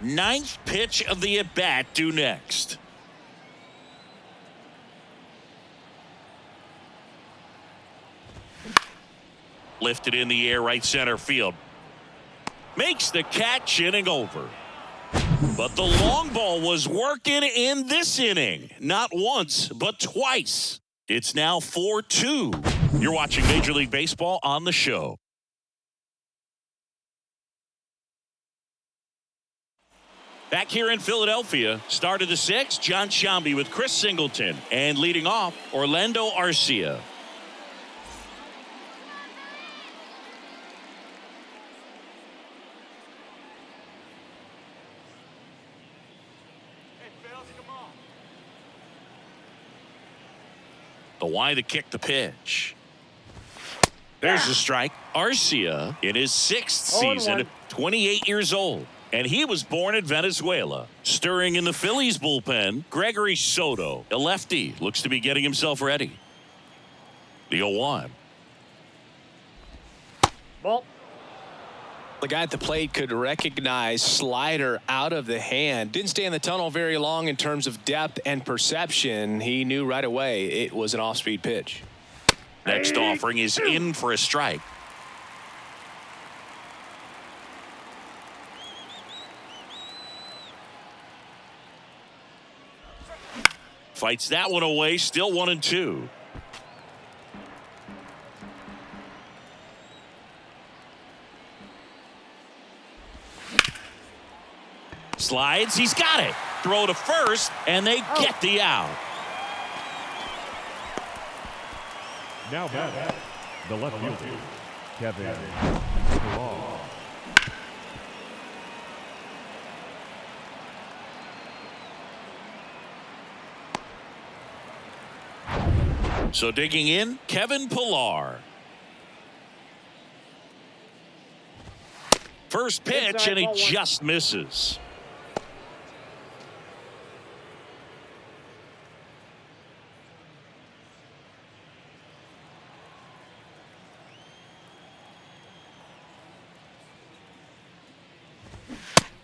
Ninth pitch of the at-bat due next. Lifted in the air, right center field. Makes the catch, inning over. But the long ball was working in this inning. Not once, but twice. It's now 4-2. You're watching Major League Baseball on the show. Back here in Philadelphia, start of the sixth, John Sciambi with Chris Singleton. And leading off, Orlando Arcia. The wide to kick the pitch. There's the strike. Arcia in his sixth season, 28 years old. And he was born in Venezuela. Stirring in the Phillies bullpen, Gregory Soto, a lefty, looks to be getting himself ready. The 0-1. Ball. The guy at the plate could recognize slider out of the hand. Didn't stay in the tunnel very long in terms of depth and perception. He knew right away it was an off-speed pitch. Next offering is in for a strike. Fights that one away, still 1-2. Slides, he's got it. Throw to first, and they get the out. Now back, the left fielder, Kevin Pillar. So digging in, Kevin Pillar. First pitch, and he just misses.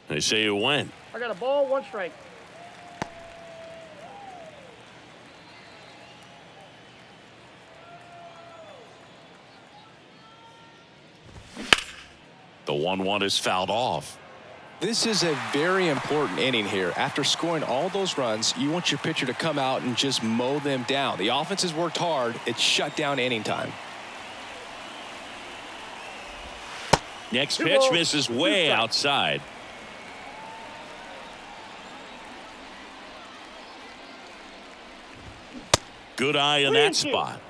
They say you win. I got a ball, 1 strike. The 1-1 is fouled off. This is a very important inning here. After scoring all those runs, you want your pitcher to come out and just mow them down. The offense has worked hard. It's shut down inning time. Next pitch misses way outside. Good eye in that spot.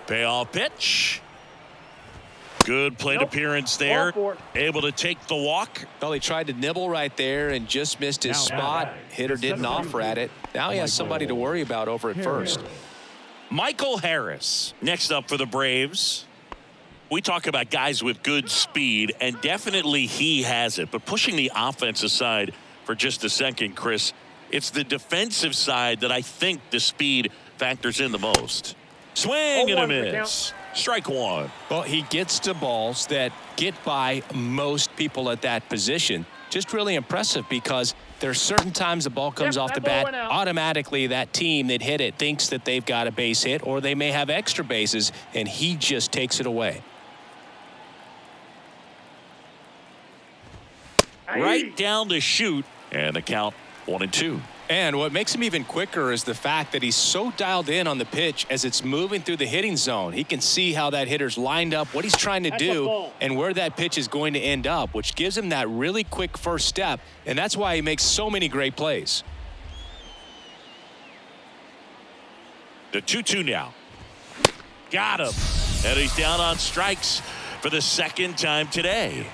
Payoff pitch. Good plate appearance there. Able to take the walk. Well, he tried to nibble right there and just missed his spot. Hitter didn't offer at it. Now he has somebody to worry about over at first. Michael Harris next up for the Braves. We talk about guys with good speed, and definitely he has it. But pushing the offense aside for just a second, Chris, it's the defensive side that I think the speed factors in the most. Swing and a miss. Strike one. Well, he gets to balls that get by most people at that position. Just really impressive because there's certain times the ball comes off the bat, automatically that team that hit it thinks that they've got a base hit or they may have extra bases, and he just takes it away. Right down the chute, and the count 1-2. And what makes him even quicker is the fact that he's so dialed in on the pitch as it's moving through the hitting zone. He can see how that hitter's lined up, what he's trying to do, and where that pitch is going to end up, which gives him that really quick first step, and that's why he makes so many great plays. The 2-2 now. Got him. And he's down on strikes for the second time today.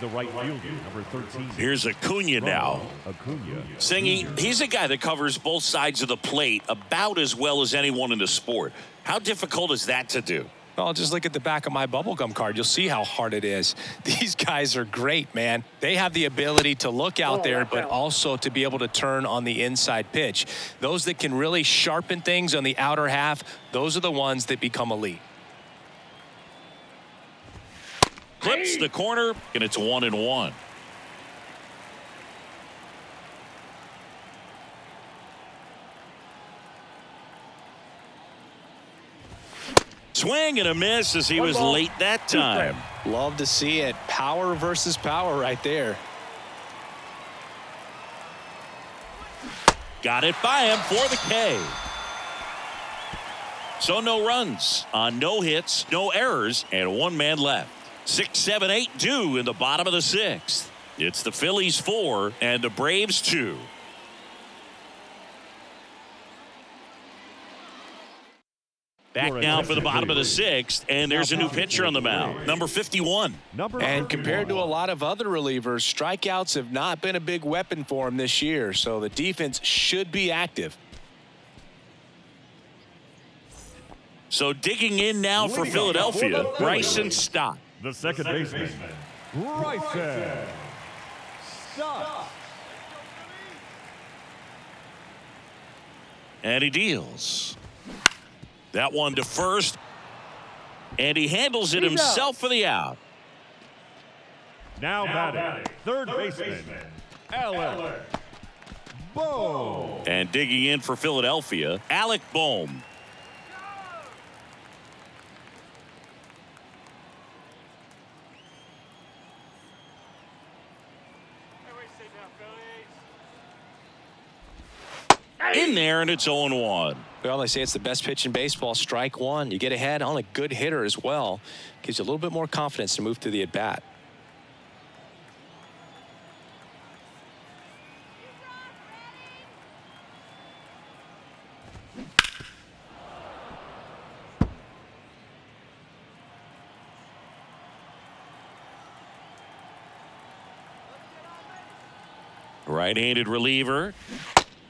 The right fielder, number 13. Here's Acuna now. Acuna. Singy, he's a guy that covers both sides of the plate about as well as anyone in the sport. How difficult is that to do? Well, just look at the back of my bubblegum card. You'll see how hard it is. These guys are great, man. They have the ability to look out there, but also to be able to turn on the inside pitch. Those that can really sharpen things on the outer half, those are the ones that become elite. Clips the corner, and it's 1-1. Swing and a miss as he was late that time. Love to see it. Power versus power right there. Got it by him for the K. So no runs on no hits, no errors, and one man left. 6, 7, 8 due in the bottom of the sixth. It's the Phillies 4 and the Braves 2. Back now for the bottom of the sixth, and there's a new pitcher on the mound, number 51. And compared to a lot of other relievers, strikeouts have not been a big weapon for him this year, so the defense should be active. So digging in now for Philadelphia, Bryson Stott. The second baseman, Bryson Stott. And he deals. That one to first. And he handles it himself for the out. Now batting, third baseman, Alec Bohm. And digging in for Philadelphia, Alec Bohm. In there, and it's 0-1. Well, they say it's the best pitch in baseball. Strike one. You get ahead on a good hitter as well. Gives you a little bit more confidence to move through the at-bat. Right-handed reliever.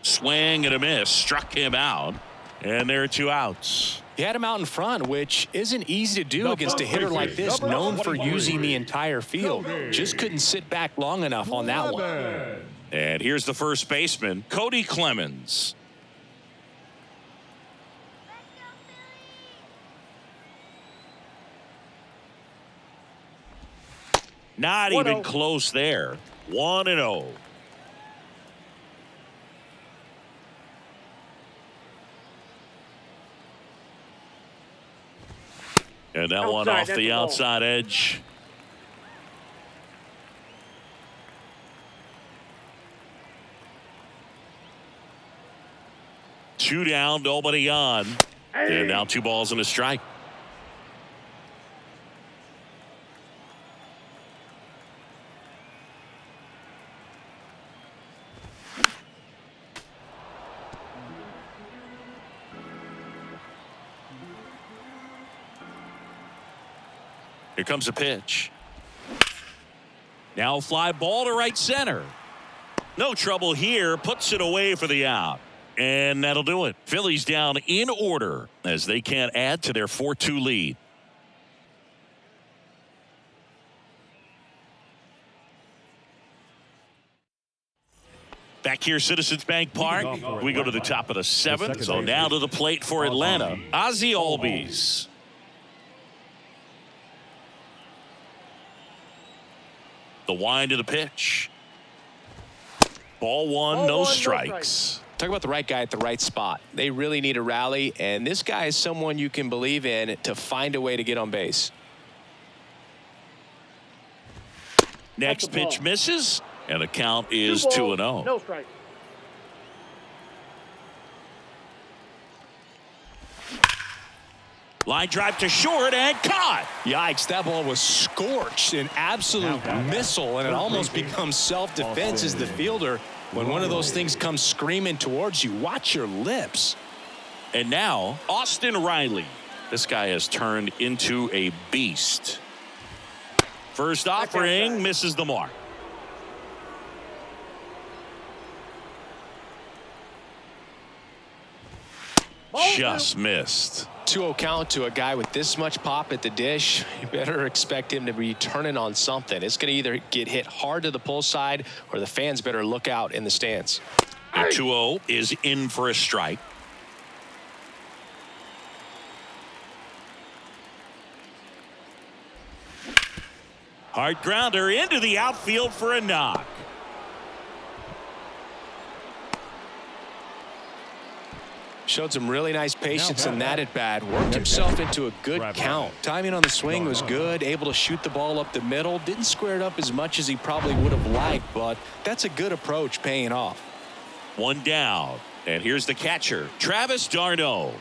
Swing and a miss. Struck him out. And there are 2 outs. He had him out in front, which isn't easy to do against a hitter like this, known for using the entire field. Just couldn't sit back long enough on that one. And here's the first baseman, Cody Clemens. Not even close there. 1-0. And that one off the outside edge. Two down, nobody on. And now 2 balls and a strike. Here comes a pitch. Now fly ball to right center. No trouble here. Puts it away for the out. And that'll do it. Phillies down in order as they can't add to their 4-2 lead. Back here, Citizens Bank Park. We go to the top of the 7th. So now to the plate for Atlanta. Ozzie Albies. The wind of the pitch. Ball one, no strikes. Talk about the right guy at the right spot. They really need a rally, and this guy is someone you can believe in to find a way to get on base. Next pitch misses, and the count is 2-0. No strike. Line drive to short and caught. Yikes, that ball was scorched, an absolute missile, and it almost becomes self-defense as the fielder. When one of those things comes screaming towards you, watch your lips. And now, Austin Riley. This guy has turned into a beast. First offering misses the mark. Just missed. 2-0 count to a guy with this much pop at the dish. You better expect him to be turning on something. It's going to either get hit hard to the pull side or the fans better look out in the stands. The 2-0 is in for a strike. Hard grounder into the outfield for a knock. Showed some really nice patience in that at bat. Worked himself into a good count. Timing on the swing was good. Able to shoot the ball up the middle. Didn't square it up as much as he probably would have liked, but that's a good approach paying off. One down. And here's the catcher, Travis d'Arnaud.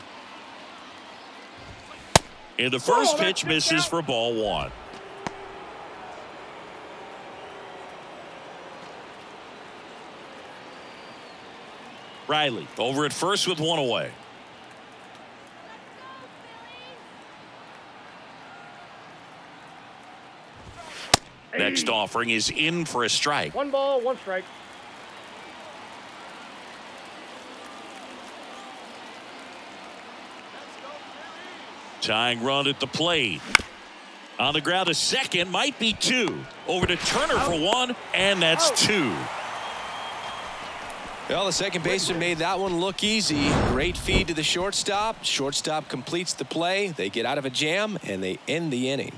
And the first pitch misses for ball one. Riley over at first with one away. Next offering is in for a strike. 1 ball, 1 strike. Tying run at the plate. On the ground, a second, might be 2. Over to Turner for 1, and that's 2. Well, the second baseman made that one look easy. Great feed to the shortstop. Shortstop completes the play. They get out of a jam, and they end the inning.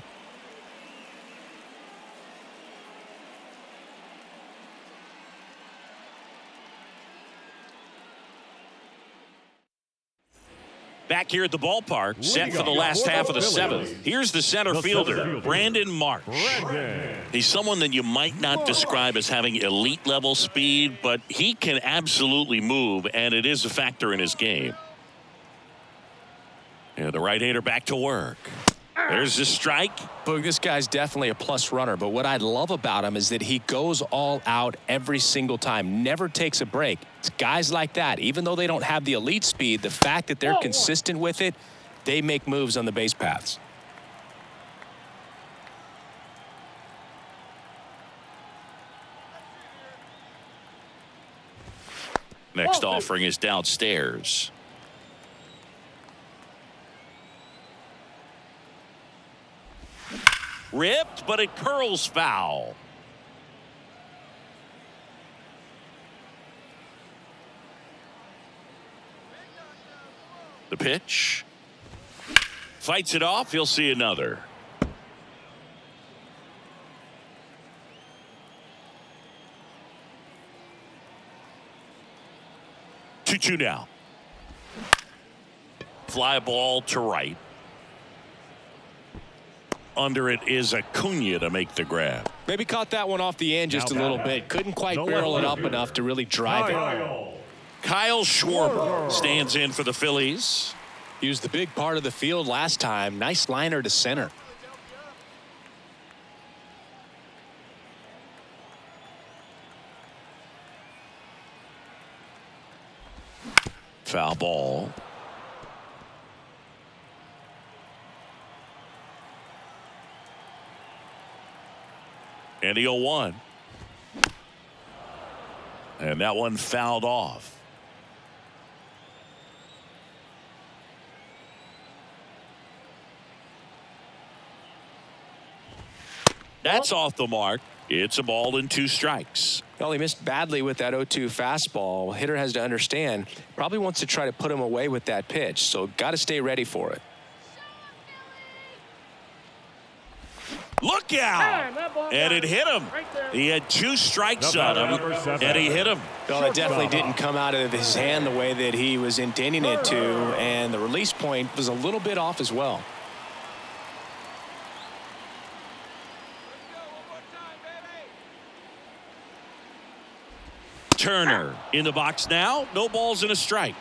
Back here at the ballpark, set for the last half of the 7th. Here's the center fielder, Brandon March. He's someone that you might not describe as having elite level speed, but he can absolutely move, and it is a factor in his game. And the right-hander back to work. There's the strike. Boog, this guy's definitely a plus runner, but what I love about him is that he goes all out every single time, never takes a break. It's guys like that, even though they don't have the elite speed, the fact that they're consistent with it, they make moves on the base paths. Next offering is downstairs. Ripped, but it curls foul. The pitch. Fights it off. He'll see another. Two now. Fly ball to right. under it is Acuna to make the grab. Maybe caught that one off the end just a Now little batting. bit. Couldn't quite The barrel it left up enough to really drive it. Kyle Schwarber stands in for the Phillies. He was the big part of the field last time. Nice liner to center. Foul ball. And the 0-1. And that one fouled off. That's off the mark. It's a ball and 2 strikes. Well, he missed badly with that 0-2 fastball. Hitter has to understand, probably wants to try to put him away with that pitch, so got to stay ready for it. Look out! And it hit him. He had 2 strikes on him, and he hit him. Well, it definitely didn't come out of his hand the way that he was intending it to, and the release point was a little bit off as well. Turner in the box now. No balls and a strike.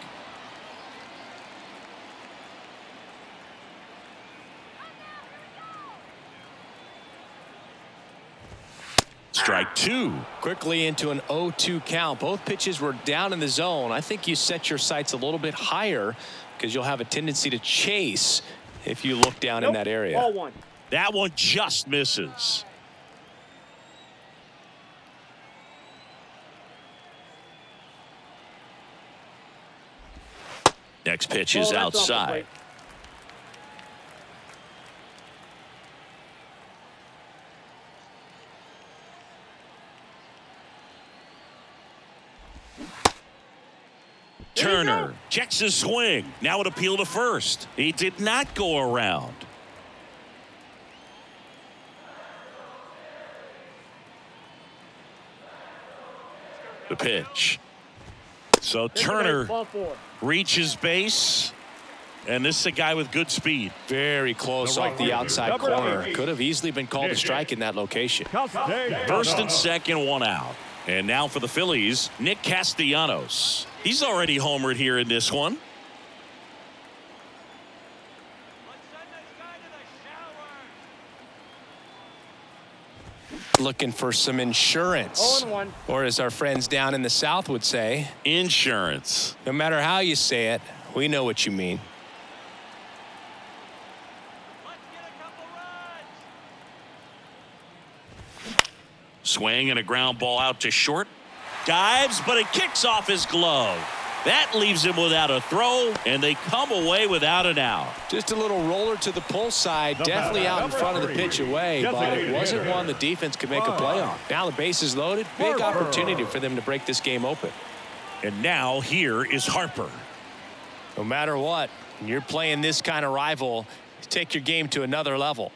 Strike 2. Quickly into an 0-2 count. Both pitches were down in the zone. I think you set your sights a little bit higher because you'll have a tendency to chase if you look down in that area. Ball 1. That one just misses. Next pitch is outside. Turner checks his swing. Now an appeal to first. He did not go around. The pitch. So Turner reaches base, and this is a guy with good speed. Very close off the outside corner. Could have easily been called a strike in that location. First and second, 1 out. And now for the Phillies, Nick Castellanos. He's already homered here in this one. Looking for some insurance. 0-1. Or as our friends down in the South would say, Insurance. no matter how you say it, we know what you mean. Swing and a ground ball out to short. Dives, but it kicks off his glove. That leaves him without a throw, and they come away without an out. Just a little roller to the pull side, definitely out in front of the pitch away, but it wasn't one the defense could make a play on. Now the base is loaded, big opportunity for them to break this game open. And now here is Harper. No matter what, when you're playing this kind of rival, take your game to another level.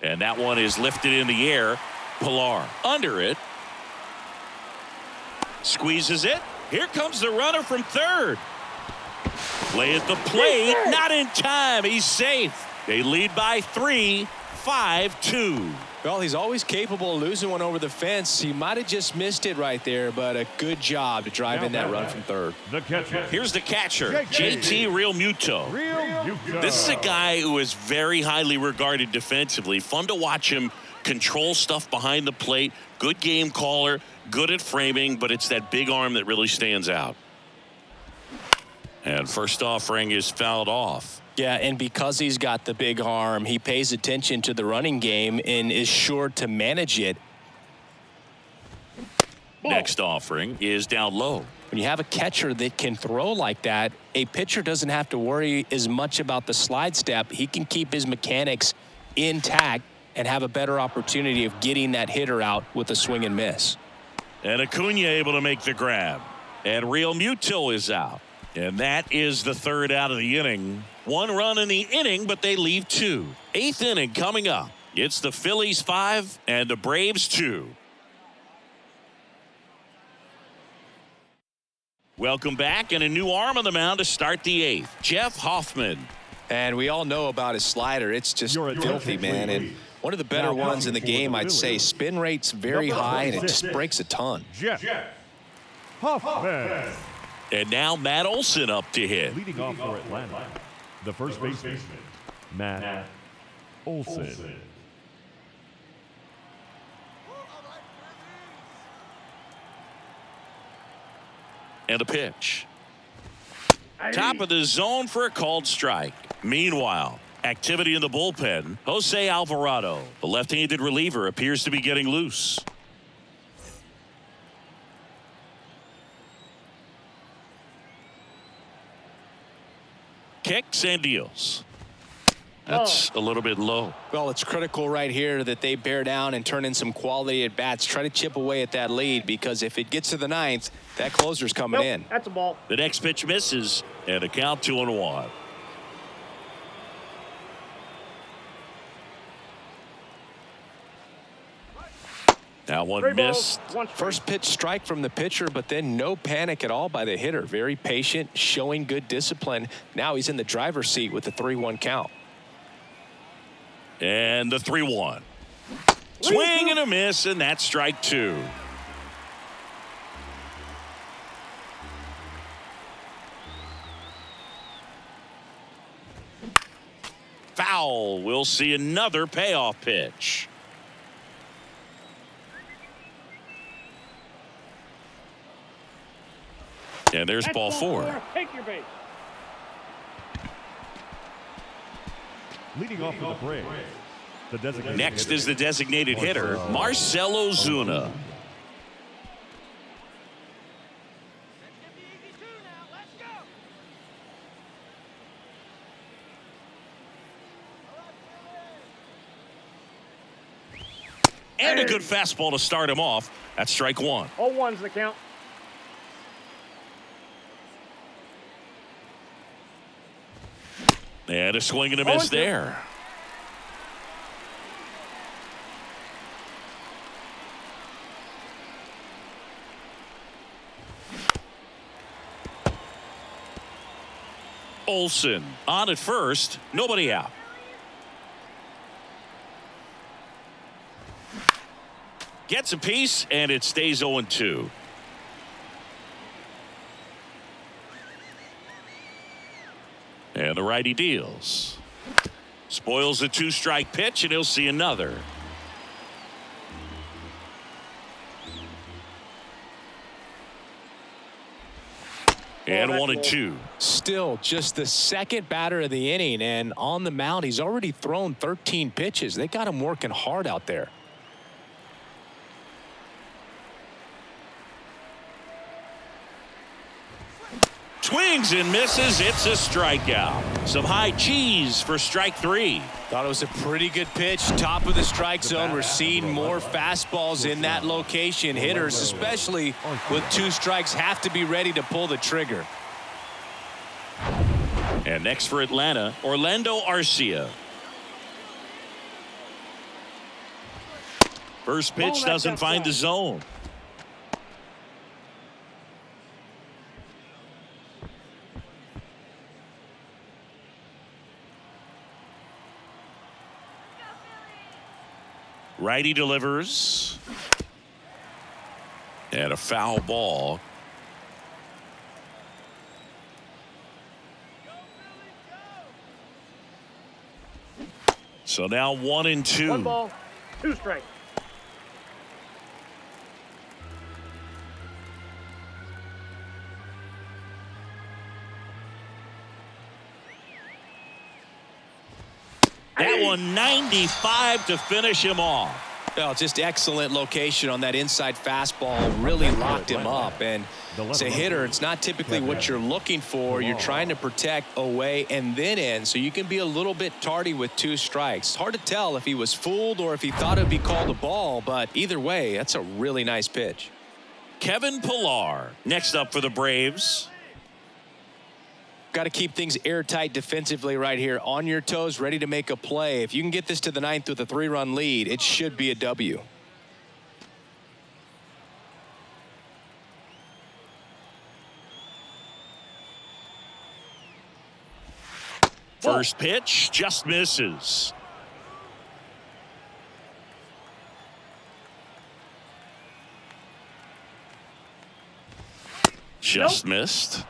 And that one is lifted in the air. Pilar under it. Squeezes it. Here comes the runner from third. Play at the plate. Not in time. He's safe. They lead by 3, 5-2. Well, he's always capable of losing one over the fence. He might have just missed it right there, but a good job to drive in that run from third. The catcher. Here's the catcher, JT Realmuto. This is a guy who is very highly regarded defensively. Fun to watch him control stuff behind the plate. Good game caller, good at framing, but it's that big arm that really stands out. And first offering is fouled off. Yeah, and because he's got the big arm, he pays attention to the running game and is sure to manage it. Next offering is down low. When you have a catcher that can throw like that, a pitcher doesn't have to worry as much about the slide step. He can keep his mechanics intact and have a better opportunity of getting that hitter out with a swing and miss. And Acuna able to make the grab. And Realmuto is out. And that is the third out of the inning. 1 run in the inning, but they leave 2. 8th inning coming up. It's the Phillies 5 and the Braves 2. Welcome back, and a new arm on the mound to start the 8th. Jeff Hoffman. And we all know about his slider. It's just filthy, man. And one of the better ones in the game, I'd say. Spin rate's very high, and it just breaks a ton. Jeff Hoffman. And now Matt Olson up to hit. Leading off for Atlanta, the first baseman, Matt Olson. And a pitch. Top of the zone for a called strike. Meanwhile, activity in the bullpen. Jose Alvarado, the left-handed reliever, appears to be getting loose. Kicks and deals. That's a little bit low. Well, it's critical right here that they bear down and turn in some quality at bats. Try to chip away at that lead, because if it gets to the 9th, that closer's coming in. That's a ball. The next pitch misses, and a count 2-1. Now one missed. First pitch strike from the pitcher, but then no panic at all by the hitter. Very patient, showing good discipline. Now he's in the driver's seat with the 3-1 count. And the 3-1. Swing and a miss, and that's strike 2. Foul. We'll see another payoff pitch. And there's ball 4. Take your base. Leading off for the Braves, the designated Next hitter, is the designated hitter, Marcell Ozuna. And a good fastball to start him off. That's strike 1. 0-1's the count. And a swing and a miss there. Olson on at first, nobody out. Gets a piece, and it stays 0-2. And the righty deals. Spoils the 2-strike pitch, and he'll see another. And 1-2. Still just the second batter of the inning, and on the mound, he's already thrown 13 pitches. They got him working hard out there. Swings and misses. It's a strikeout. Some high cheese for strike 3. Thought it was a pretty good pitch. Top of the strike zone. We're seeing more fastballs in that location. Hitters, especially with 2 strikes, have to be ready to pull the trigger. And next for Atlanta, Orlando Arcia. First pitch doesn't find the zone. Righty delivers. And a foul ball. So now 1-2. 1 ball, 2 strikes. That one 95 to finish him off. Well, just excellent location on that inside fastball. Really locked him up. And as a hitter, it's not typically what you're looking for. You're trying to protect away and then in, so you can be a little bit tardy with 2 strikes. Hard to tell if he was fooled or if he thought it would be called a ball, but either way, that's a really nice pitch. Kevin Pillar next up for the Braves. Got to keep things airtight defensively right here. On your toes, ready to make a play. If you can get this to the 9th with a 3-run lead, it should be a W. First pitch just misses. Just missed.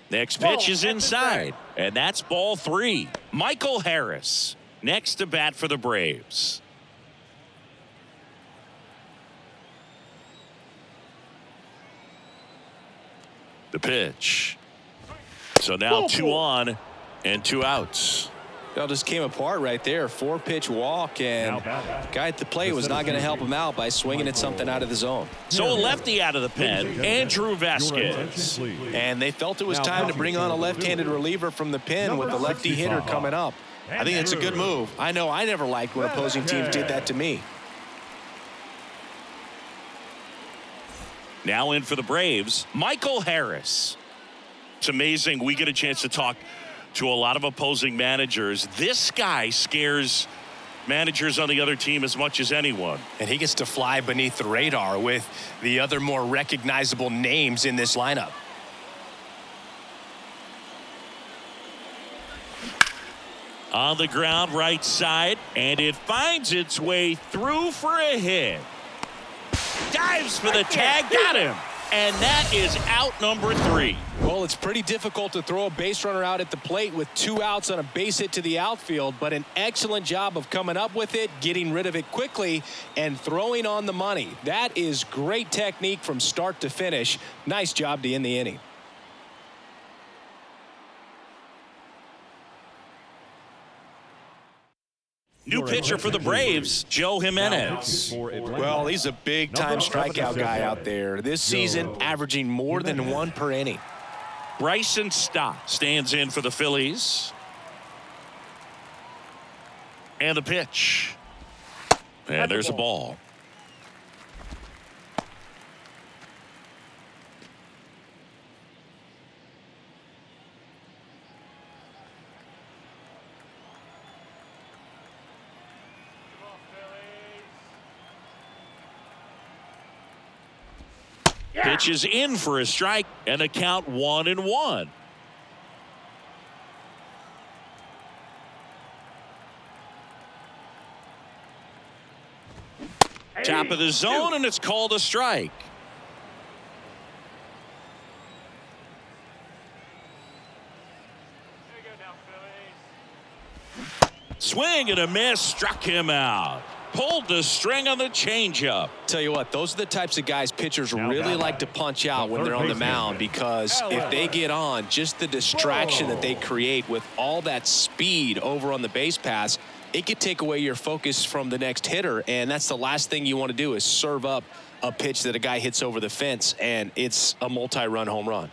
Next pitch is inside, and that's ball 3. Michael Harris next to bat for the Braves. The pitch. So now 2 on and 2 outs. It all just came apart right there. 4-pitch walk, and guy at the plate was not going to help him out by swinging at something out of the zone. So a lefty out of the pen, Andrew Vasquez. And they felt it was time to bring on a left-handed reliever from the pen with the lefty hitter coming up. I think it's a good move. I know I never liked when opposing teams did that to me. Now in for the Braves, Michael Harris. It's amazing we get a chance to talk to a lot of opposing managers. This guy scares managers on the other team as much as anyone. And he gets to fly beneath the radar with the other more recognizable names in this lineup. On the ground, right side, and it finds its way through for a hit. Dives for the tag, got him. And that is out number 3. Well, it's pretty difficult to throw a base runner out at the plate with 2 outs on a base hit to the outfield, but an excellent job of coming up with it, getting rid of it quickly, and throwing on the money. That is great technique from start to finish. Nice job to end the inning. New pitcher for the Braves, Joe Jimenez. Well, he's a big-time strikeout guy out there. This season, averaging more than 1 per inning. Bryson Stott stands in for the Phillies. And the pitch. And there's a ball. Pitch is in for a strike, and the count 1-1. Top of the zone, and it's called a strike. Swing and a miss, struck him out. Pulled the string on the changeup. Tell you what, those are the types of guys pitchers really like to punch out when they're on the mound, because if they get on, just the distraction that they create with all that speed over on the base pass, it could take away your focus from the next hitter, and that's the last thing you want to do is serve up a pitch that a guy hits over the fence, and it's a multi-run home run.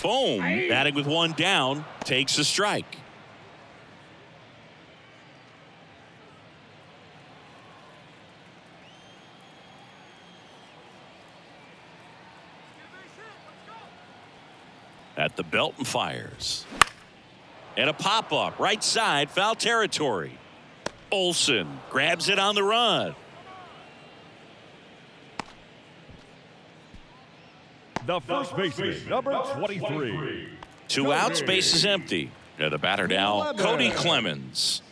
Boom. Batting with 1 down, takes a strike. At the belt and fires. And a pop-up, right side, foul territory. Olsen grabs it on the run. The first baseman, number 23. 2 outs, base is empty. And the batter now, Cody Clemens.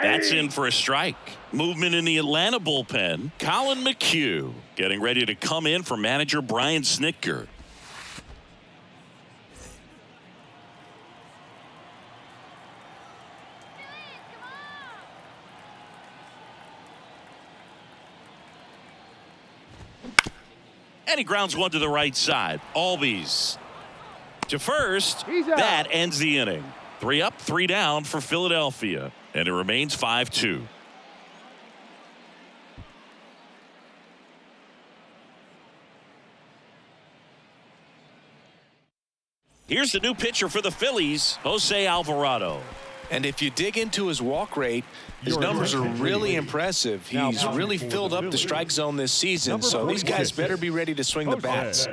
That's in for a strike. Movement in the Atlanta bullpen. Colin McHugh getting ready to come in for manager Brian Snitker. And he grounds 1 to the right side. Albies to first. That ends the inning. 3 up, 3 down for Philadelphia. And it remains 5-2. Here's the new pitcher for the Phillies, Jose Alvarado. And if you dig into his walk rate, his numbers are really impressive. He's really filled up the strike zone this season, so these guys better be ready to swing the bats.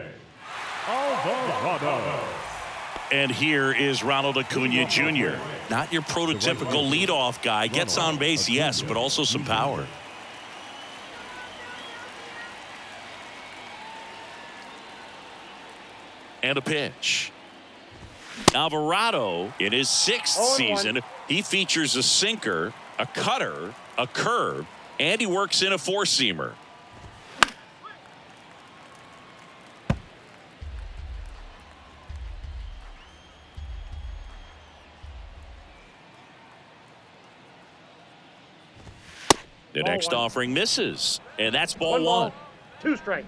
Alvarado. Machado. And here is Ronald Acuna Jr. Not your prototypical leadoff guy. Gets on base, yes, but also some power. And a pitch. Alvarado, in his 6th season, he features a sinker, a cutter, a curve, and he works in a 4-seamer. The next offering misses, and that's ball 1. 2 strikes.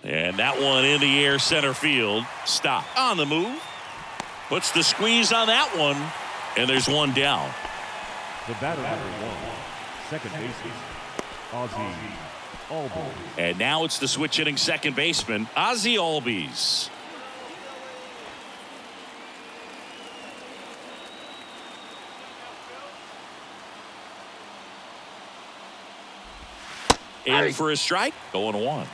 And that one in the air center field. Stop. On the move. Puts the squeeze on that one. And there's one down. The batter number 1, second baseman, Ozzie Albies. And now it's the switch hitting second baseman, Ozzie Albies. In for a strike. Going 1.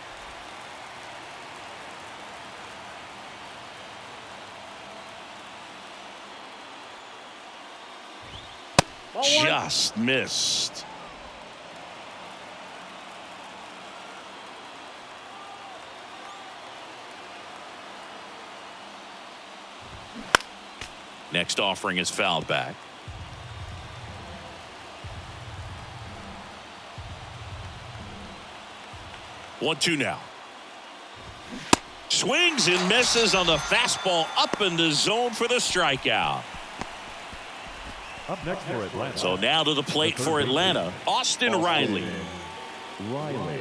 Just missed. Next offering is fouled back. One, 2 now. Swings and misses on the fastball up in the zone for the strikeout. Up next for Atlanta. So now to the plate for Atlanta, Austin Riley. Riley.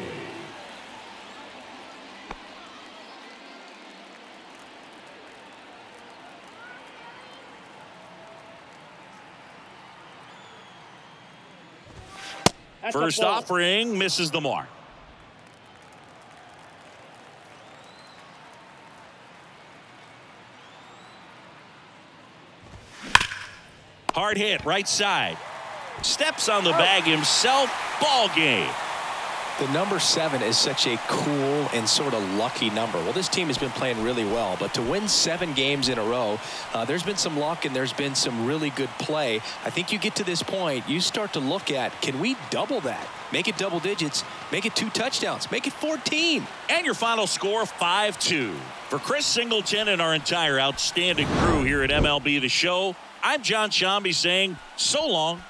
First offering misses the mark. Hard hit right side. Steps on the bag himself. Ball game. The number 7 is such a cool and sort of lucky number. Well, this team has been playing really well, but to win 7 games in a row, there's been some luck and there's been some really good play. I think you get to this point, you start to look at, can we double that? Make it double digits, make it 2 touchdowns, make it 14. And your final score, 5-2. For Chris Singleton and our entire outstanding crew here at MLB The Show, I'm John Shambi saying so long.